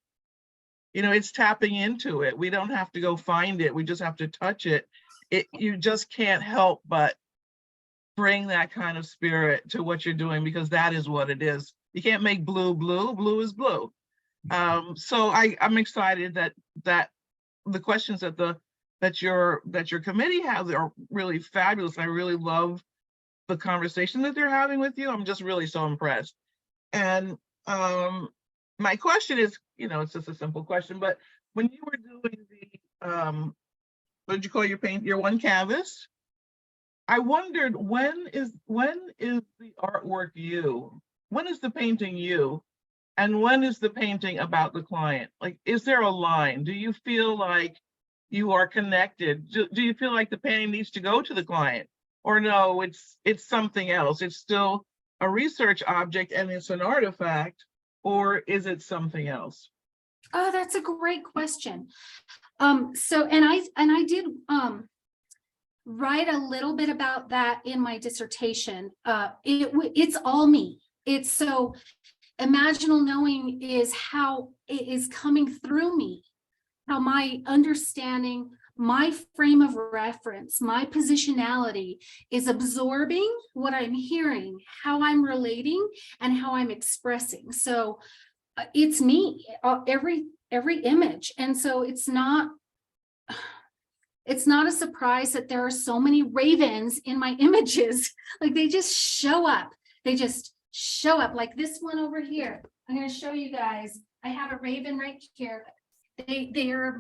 It's tapping into it. We don't have to go find it. We just have to touch it. You just can't help but bring that kind of spirit to what you're doing because that is what it is. You can't make blue blue. Blue is blue. So I'm excited that the questions that your committee has are really fabulous. I really love the conversation that they're having with you. I'm just really so impressed. And my question is, it's just a simple question, but when you were doing the what did you call your one canvas? I wondered when is the artwork you? When is the painting you? And when is the painting about the client? Like, is there a line? Do you feel like you are connected? Do you feel like the painting needs to go to the client? Or no, it's something else. It's still a research object and it's an artifact, or is it something else? Oh, that's a great question. So, and I did write a little bit about that in my dissertation. It's all me. It's so imaginal knowing is how it is coming through me, how my understanding, my frame of reference, my positionality is absorbing what I'm hearing, how I'm relating, and how I'm expressing. So it's me, every image. And so it's not a surprise that there are so many ravens in my images. Like they just show up. Like this one over here. I'm going to show you guys. I have a raven right here. They're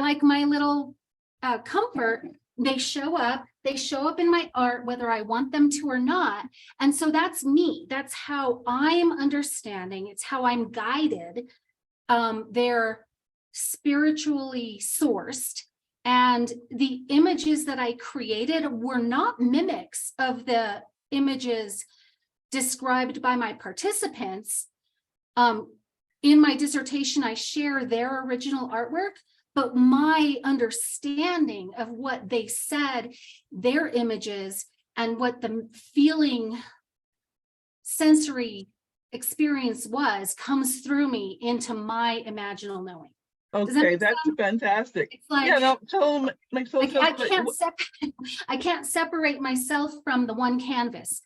like my little comfort. They show up in my art, whether I want them to or not. And so that's me. That's how I'm understanding. It's how I'm guided. They're spiritually sourced. And the images that I created were not mimics of the images described by my participants. In my dissertation, I share their original artwork, but my understanding of what they said, their images, and what the feeling sensory experience was, comes through me into my imaginal knowing. Okay, that's fantastic. It's like, yeah, no, totally makes total sense. I can't separate myself from the one canvas.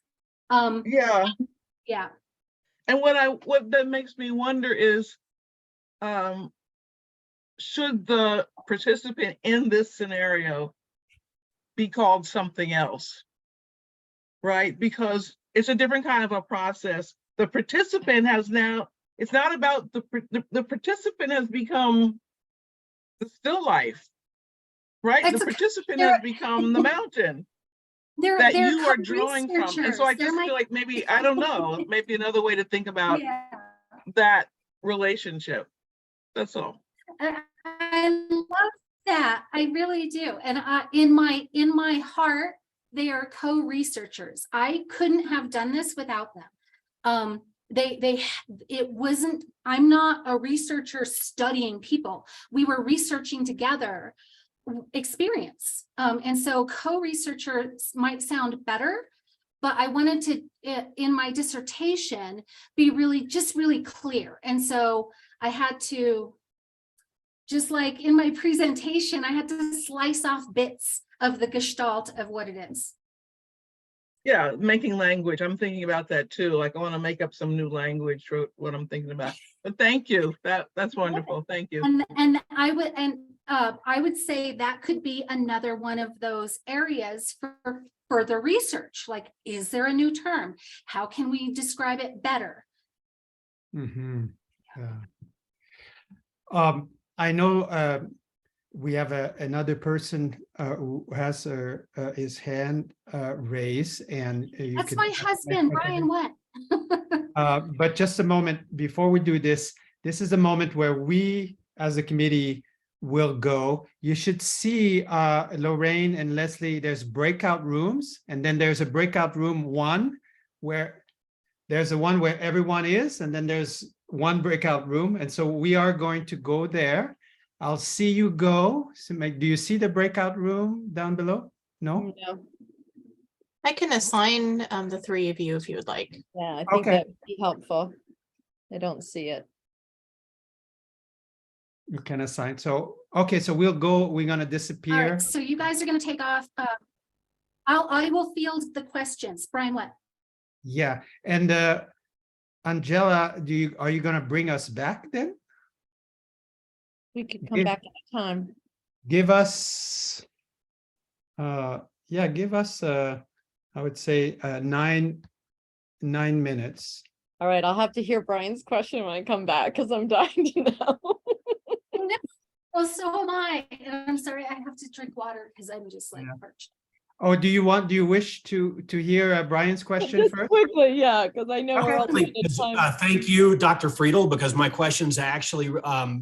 Yeah. Yeah. And what that makes me wonder is, should the participant in this scenario be called something else, right? Because it's a different kind of a process. The participant has now, it's not about the participant has become the still life, right? The participant has become the mountain that you are drawing from. And so I just feel like maybe, I don't know, maybe another way to think about that relationship. That's all. I love that. I really do. And in my heart, they are co-researchers. I couldn't have done this without them. It wasn't, I'm not a researcher studying people. We were researching together experience. And so co-researchers might sound better, but I wanted to, in my dissertation, be really clear. And so I had to, just like in my presentation, I had to slice off bits of the gestalt of what it is. Yeah, making language. I'm thinking about that too. Like I want to make up some new language for what I'm thinking about. But thank you. That's wonderful. Thank you. And I would say that could be another one of those areas for further research. Like, is there a new term? How can we describe it better? Mm-hmm. Yeah. I know we have another person who has his hand raised, and you That's could. my husband, Brian Wet. But just a moment before we do this, this is the moment where we, as a committee, will go. You should see Lorraine and Leslie. There's breakout rooms, and then there's a breakout room 1 where there's a one where everyone is, and then there's one breakout room, and so we are going to go there. I'll see you go. So, do you see the breakout room down below? No? No. I can assign the 3 of you if you would like. Yeah, I think Okay. that would be helpful. I don't see it. You can assign. So, okay, so we'll go. We're gonna All disappear. right, so you guys are gonna take off. I will field the questions. Brian Wet. Yeah, and Angela, are you gonna bring us back then? We could come Give- back anytime. Give us, yeah, give us, I would say, 9 minutes. All right, I'll have to hear Brian's question when I come back because I'm dying to know. Well, so am I, and I'm sorry, I have to drink water because I'm just like Yeah. parched. Oh, do you wish to hear Brian's question Just first? quickly, yeah, because I know we're all. Quickly, limited time. thank you, Dr. Friedel, because my question's actually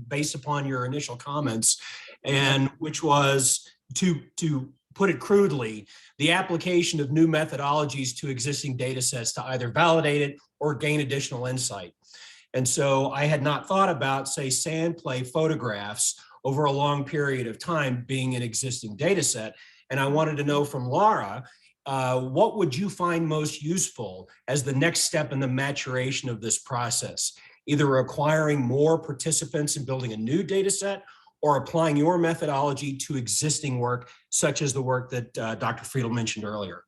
based upon your initial comments, and which was to put it crudely, the application of new methodologies to existing data sets to either validate it or gain additional insight. And so I had not thought about, say, sand play photographs over a long period of time being an existing data set. And I wanted to know from Laura, what would you find most useful as the next step in the maturation of this process? Either acquiring more participants and building a new data set or applying your methodology to existing work, such as the work that Dr. Friedel mentioned earlier?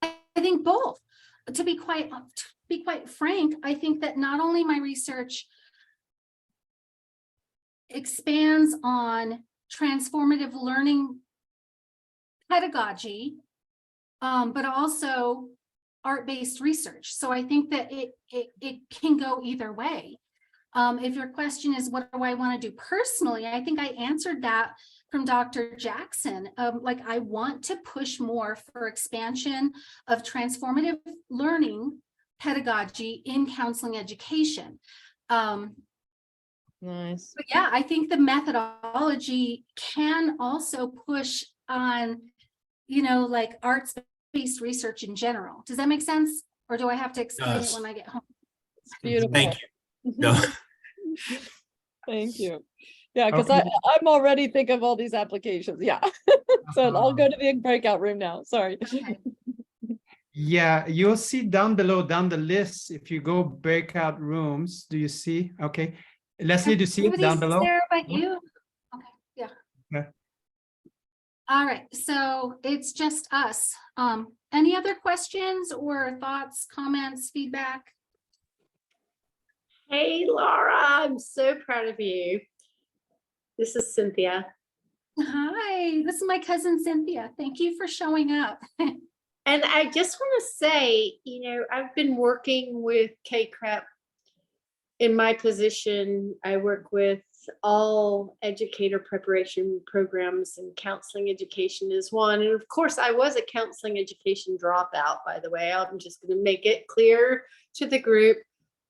I think both. To be quite frank, I think that not only my research expands on transformative learning pedagogy, but also art-based research. So I think that it can go either way. If your question is, what do I want to do personally? I think I answered that from Dr. Jackson. Like, I want to push more for expansion of transformative learning pedagogy in counseling education. Nice. But yeah, I think the methodology can also push on, like arts-based research in general. Does that make sense? Or do I have to explain it when I get home? Beautiful. Thank you. No. Thank you. Yeah, because I'm already thinking of all these applications. Yeah. So I'll go to the breakout room now. Sorry. Okay. Yeah, you'll see down below, down the list, if you go breakout rooms, do you see? Okay. Leslie, do you see it down Nobody's below? there but you. Okay, yeah. Okay. All right, so it's just us. Any other questions or thoughts, comments, feedback? Hey, Laura, I'm so proud of you. This is Cynthia. Hi, this is my cousin Cynthia. Thank you for showing up. And I just want to say, I've been working with KCREP. In my position, I work with all educator preparation programs, and counseling education is one. And of course, I was a counseling education dropout, by the way. I'm just going to make it clear to the group.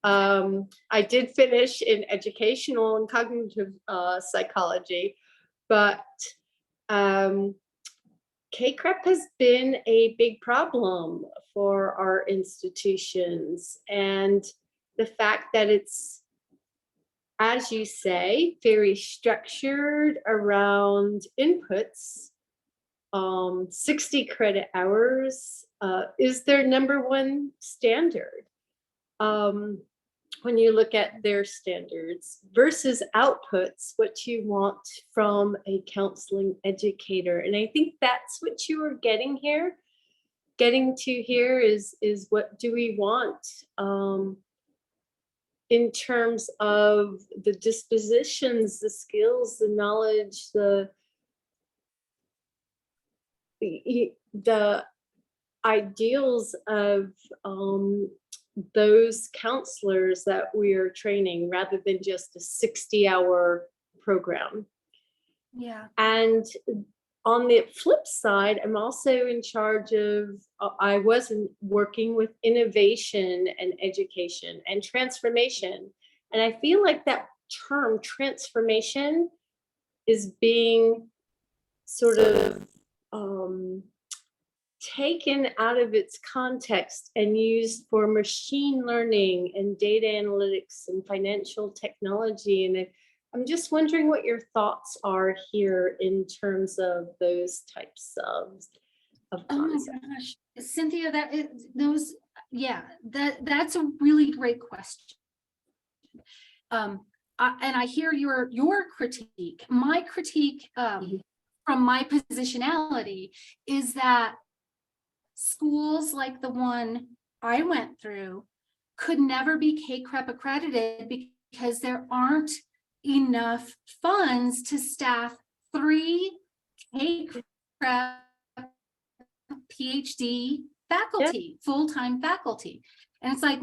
I did finish in educational and cognitive psychology, but KCREP has been a big problem for our institutions. And the fact that it's, as you say, very structured around inputs, 60 credit hours is their #1 standard. When you look at their standards versus outputs, what you want from a counseling educator. And I think that's what you were getting to here is what do we want in terms of the dispositions, the skills, the knowledge, the ideals of those counselors that we are training rather than just a 60-hour program. Yeah. And on the flip side, I'm also in charge of, I wasn't working with innovation and education and transformation. And I feel like that term transformation is being sort of taken out of its context and used for machine learning and data analytics and financial technology. And I'm just wondering what your thoughts are here in terms of those types of concepts. Oh my gosh, Cynthia, that's a really great question. And I hear your critique. My critique from my positionality is that schools like the one I went through could never be CACREP accredited because there aren't enough funds to staff 3 CACREP PhD faculty, full-time faculty. And it's like,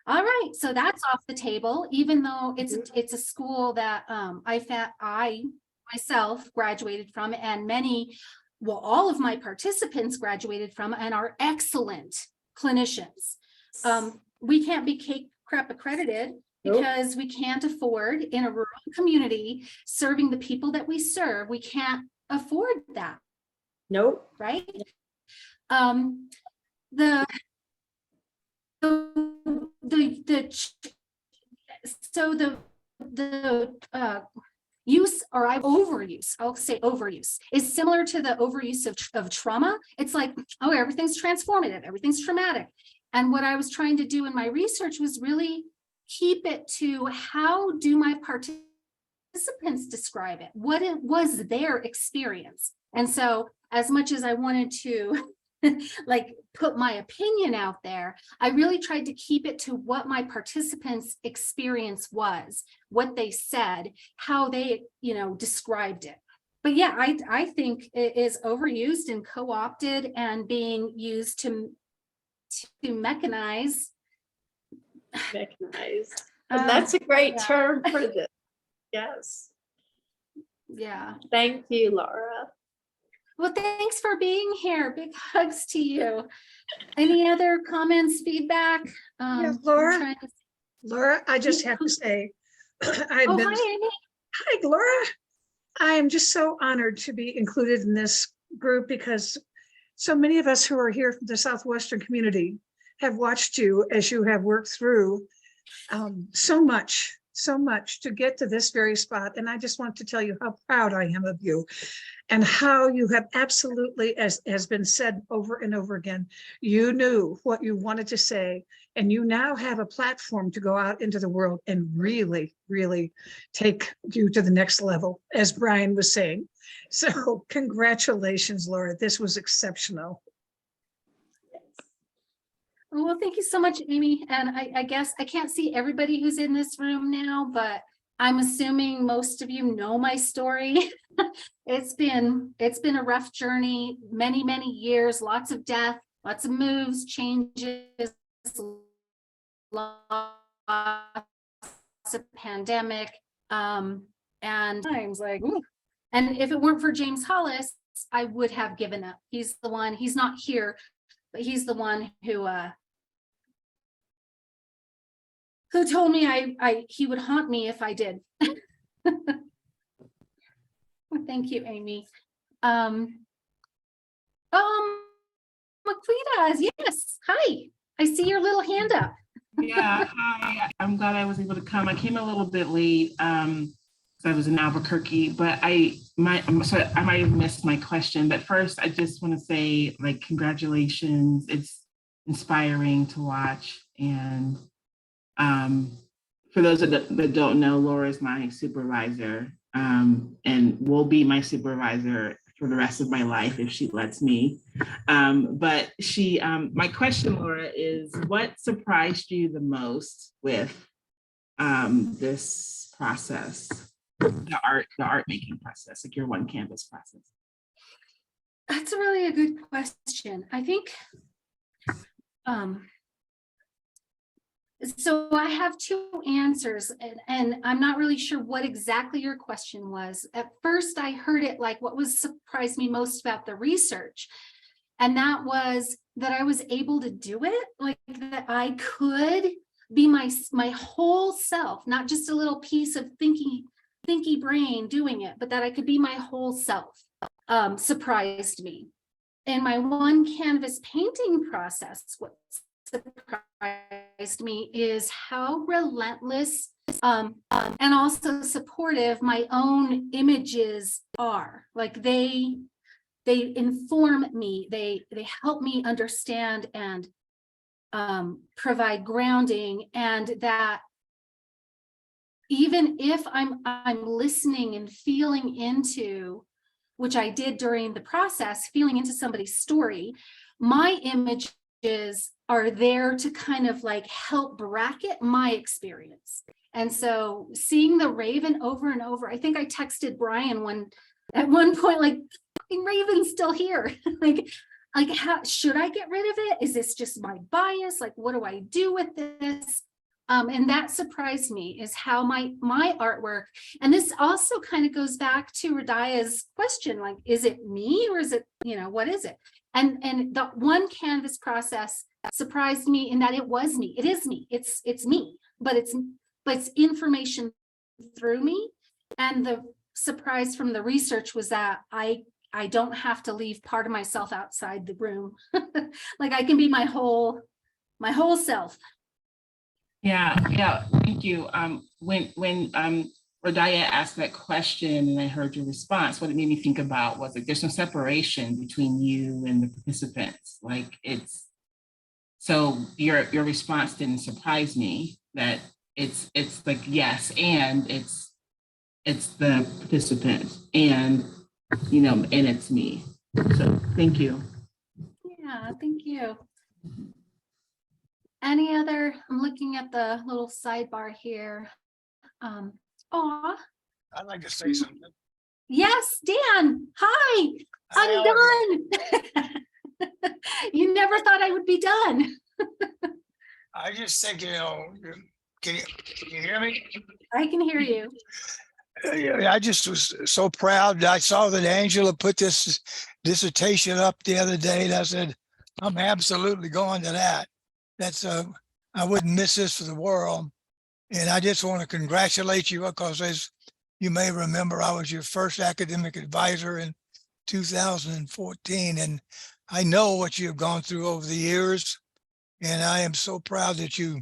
all right, so that's off the table, even though it's a school that I myself graduated from, and all of my participants graduated from, and are excellent clinicians. We can't be CACREP accredited because we can't afford, in a rural community, serving the people that we serve. We can't afford that. Nope. Right? Use, or overuse, I'll say overuse, is similar to the overuse of trauma. It's like, oh, everything's transformative, everything's traumatic. And what I was trying to do in my research was really keep it to, how do my participants describe it? What it was their experience? And so, as much as I wanted to like put my opinion out there, I really tried to keep it to what my participants' experience was, what they said, how they, described it. But yeah, I think it is overused and co-opted and being used to mechanize. And that's a great term for this. Yes. Yeah. Thank you, Laura. Well, thanks for being here. Big hugs to you. Any other comments, feedback? Yes, Laura. Laura, I just have to say, hi, Amy. Hi, Laura. I am just so honored to be included in this group, because so many of us who are here from the Southwestern community have watched you as you have worked through so much to get to this very spot. And I just want to tell you how proud I am of you, and how you have absolutely, as has been said over and over again, you knew what you wanted to say, and you now have a platform to go out into the world and really, really take you to the next level, as Brian was saying. So congratulations, Laura. This was exceptional. Well, thank you so much, Amy. And I guess I can't see everybody who's in this room now, but I'm assuming most of you know my story. It's been a rough journey, many, many years, lots of death, lots of moves, changes, lots of pandemic, and times like, ooh. And if it weren't for James Hollis, I would have given up. He's the one, he's not here, but he's the one who told me he would haunt me if I did. Thank you, Amy. Maquita, yes. Hi. I see your little hand up. Yeah, hi. I'm glad I was able to come. I came a little bit late because I was in Albuquerque, but I might have missed my question. But first, I just want to say, like, congratulations. It's inspiring to watch. And for those that don't know, Laura is my supervisor, and will be my supervisor for the rest of my life if she lets me. But my question, Laura, is what surprised you the most with this process, the art making process, like your one canvas process? That's really a good question. I think So I have two answers, and I'm not really sure what exactly your question was. At first, I heard it like what was surprised me most about the research. And that was that I was able to do it, like that I could be my whole self, not just a little piece of thinky brain doing it, but that I could be my whole self. Surprised me. In my one canvas painting process, what surprised me is how relentless and also supportive my own images are. Like they inform me, they help me understand and provide grounding, and that even if I'm listening and feeling into, which I did during the process, feeling into somebody's story, my images are there to kind of like help bracket my experience. And so seeing the raven over and over, I think I texted Brian at one point, like, Raven's still here. like how should I get rid of it? Is this just my bias? Like, what do I do with this? And that surprised me, is how my artwork, and this also kind of goes back to Radaya's question, like, is it me or is it, what is it? And the one canvas process surprised me in that it was me. It is me. It's me, but it's information through me. And the surprise from the research was that I don't have to leave part of myself outside the room. Like I can be my whole self. Yeah, thank you. When Radaya asked that question and I heard your response, what it made me think about was like there's no separation between you and the participants. Like so your response didn't surprise me, that it's like yes, and it's the participant, and and it's me. So thank you. Yeah, thank you. Any other? I'm looking at the little sidebar here. I'd like to say something. Yes, Dan. Hi, I'm done. You never thought I would be done. I just think, can you hear me? I can hear you. I just was so proud. I saw that Angela put this dissertation up the other day, and I said, I'm absolutely going to that. That's I wouldn't miss this for the world. And I just want to congratulate you, because as you may remember, I was your first academic advisor in 2014. And I know what you've gone through over the years. And I am so proud that you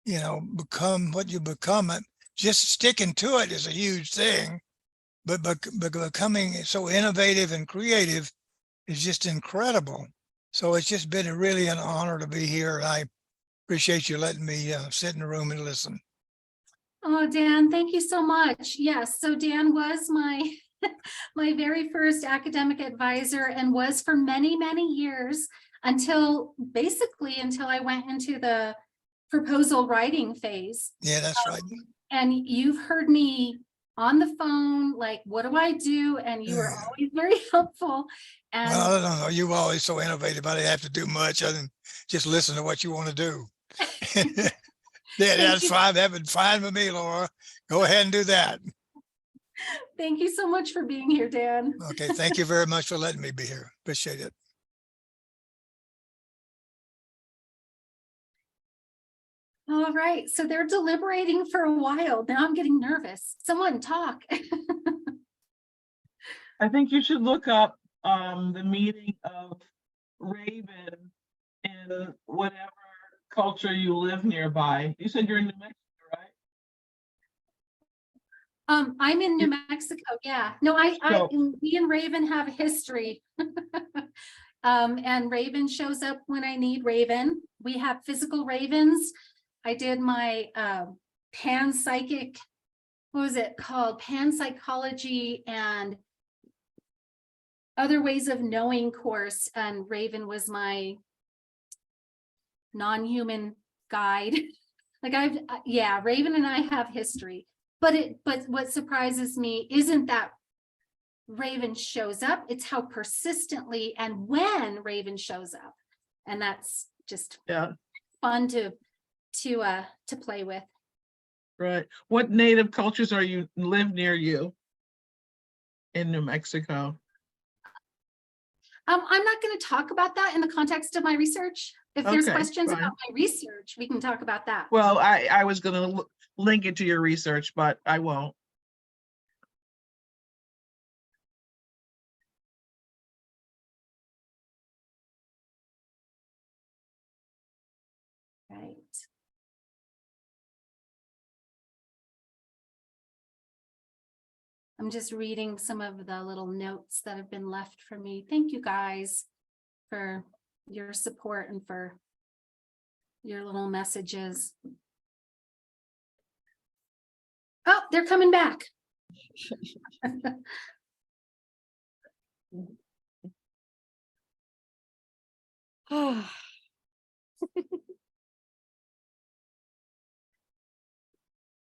become what you become. Just sticking to it is a huge thing, but becoming so innovative and creative is just incredible. So it's just been really an honor to be here. I appreciate you letting me sit in the room and listen. Oh, Dan, thank you so much. Yes, so Dan was my my very first academic advisor, and was for many, many years until I went into the proposal writing phase. Yeah, that's right. And you've heard me on the phone, like, what do I do? And you were always very helpful. And well, I don't know. You're always so innovative. I didn't have to do much other than just listen to what you want to do. Yeah, that's fine. That would fine with me, Laura. Go ahead and do that. Thank you so much for being here, Dan. Okay, thank you very much for letting me be here. Appreciate it. All right, so they're deliberating for a while. Now I'm getting nervous. Someone talk. I think you should look up the meaning of Raven in whatever culture you live nearby. You said you're in New Mexico, right? I'm in New Mexico. Yeah. No, me and Raven have history. And Raven shows up when I need Raven. We have physical ravens. I did my panpsychic, what was it called? Panpsychology and other ways of knowing course. And Raven was my non-human guide. Like Raven and I have history. But what surprises me isn't that Raven shows up, it's how persistently and when Raven shows up. And that's just fun to play with. Right. What native cultures live near you in New Mexico? I'm not going to talk about that in the context of my research. If there's Okay, questions fine. about my research, we can talk about that. Well, I was gonna link it to your research, but I won't. Right. I'm just reading some of the little notes that have been left for me. Thank you guys for your support and for your little messages. Oh, they're coming back.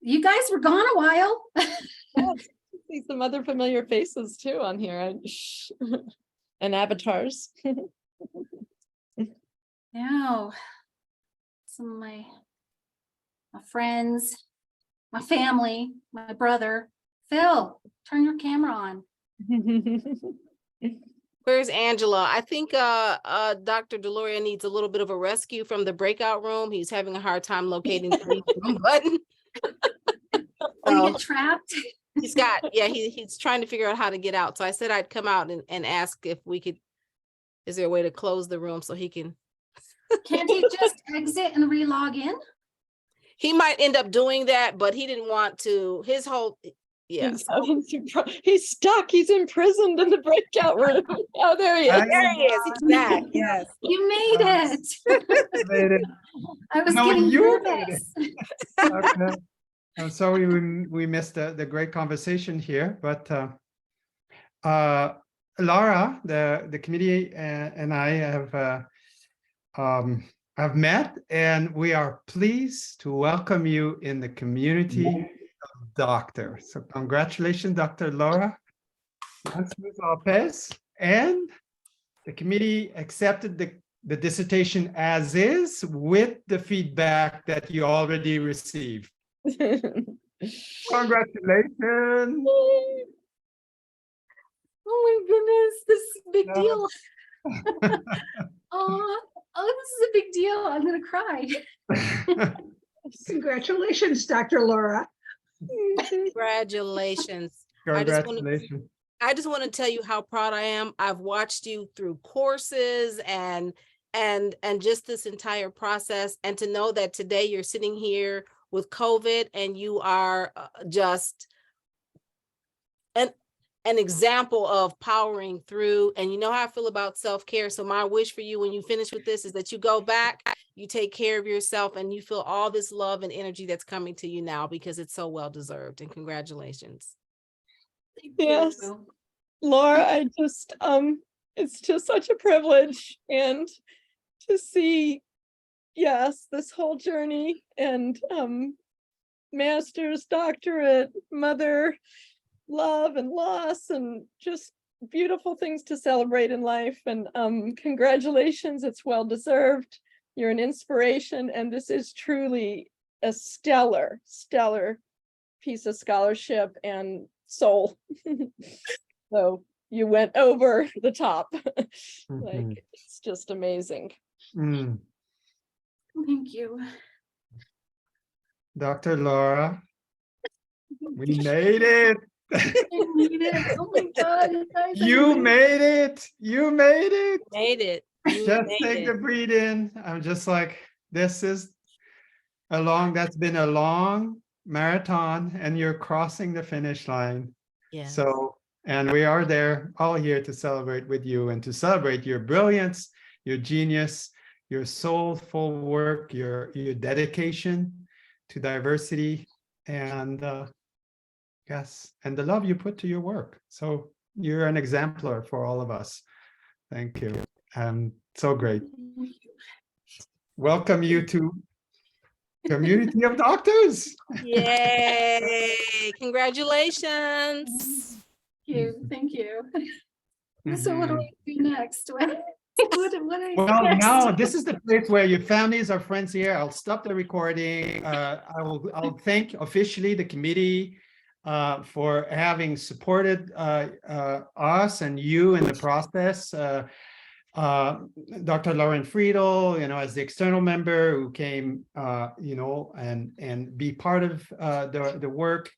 You guys were gone a while. See some other familiar faces too on here and avatars. Now, some of my friends, my family, my brother. Phil, turn your camera on. Where's Angela? I think Dr. Deloria needs a little bit of a rescue from the breakout room. He's having a hard time locating the resume button. When you get trapped. He's trying to figure out how to get out. So I said I'd come out and ask if we could, is there a way to close the room so he can? Can't he just exit and re-log in? He might end up doing that, but he didn't want to, his whole, yeah. He's stuck. He's imprisoned in the breakout room. Oh, there he is. There he is. He's back. Yes. You made it. Made it. I was No, getting you nervous. Okay. I'm sorry we missed the great conversation here, but Laura, the committee and I have met, and we are pleased to welcome you in the community of doctors. So congratulations, Dr. Laura Lansrud-Lopez, and the committee accepted the dissertation as is with the feedback that you already received. Congratulations. Oh my goodness, this is a big deal. Oh, this is a big deal. I'm gonna cry. Congratulations, Dr. Laura. Congratulations. Congratulations. I just want to tell you how proud I am. I've watched you through courses and just this entire process, and to know that today you're sitting here with COVID and you are just an example of powering through. And you know how I feel about self-care. So my wish for you when you finish with this is that you go back, you take care of yourself, and you feel all this love and energy that's coming to you now, because it's so well deserved. And congratulations. Yes, Laura, I just it's just such a privilege, and to see, yes, this whole journey, and master's, doctorate, mother, love and loss, and just beautiful things to celebrate in life. And congratulations, it's well deserved. You're an inspiration, and this is truly a stellar piece of scholarship and soul. So you went over the top. Like, it's just amazing. Thank you. Dr. Laura, we made it. Oh my God, you made it. You made it. Made it. Just take a breathe in. I'm just like, this is that's been a long marathon, and you're crossing the finish line. Yeah. So, and we are there all here to celebrate with you, and to celebrate your brilliance, your genius, your soulful work, your dedication to diversity, and yes, and the love you put to your work. So you're an exemplar for all of us. Thank you. So great. Welcome you to community of doctors. Yay! Congratulations. Thank you. So what do we do next? Well, now this is the place where your families are friends here. I'll stop the recording. I'll thank officially the committee for having supported us and you in the process. Dr. Lauren Friedel, as the external member who came, and be part of the work,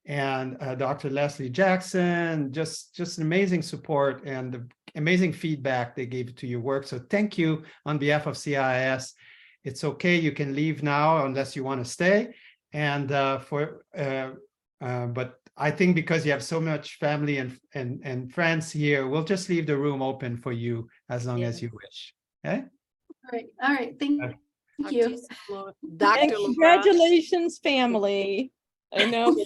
and Dr. Leslie Jackson, just an amazing support and the amazing feedback they gave to your work. So thank you on behalf of CIIS. It's okay, you can leave now unless you want to stay. And but I think because you have so much family and friends here, we'll just leave the room open for you as long as you wish. Okay. All right. Thank you. Dr. And congratulations, family. I know.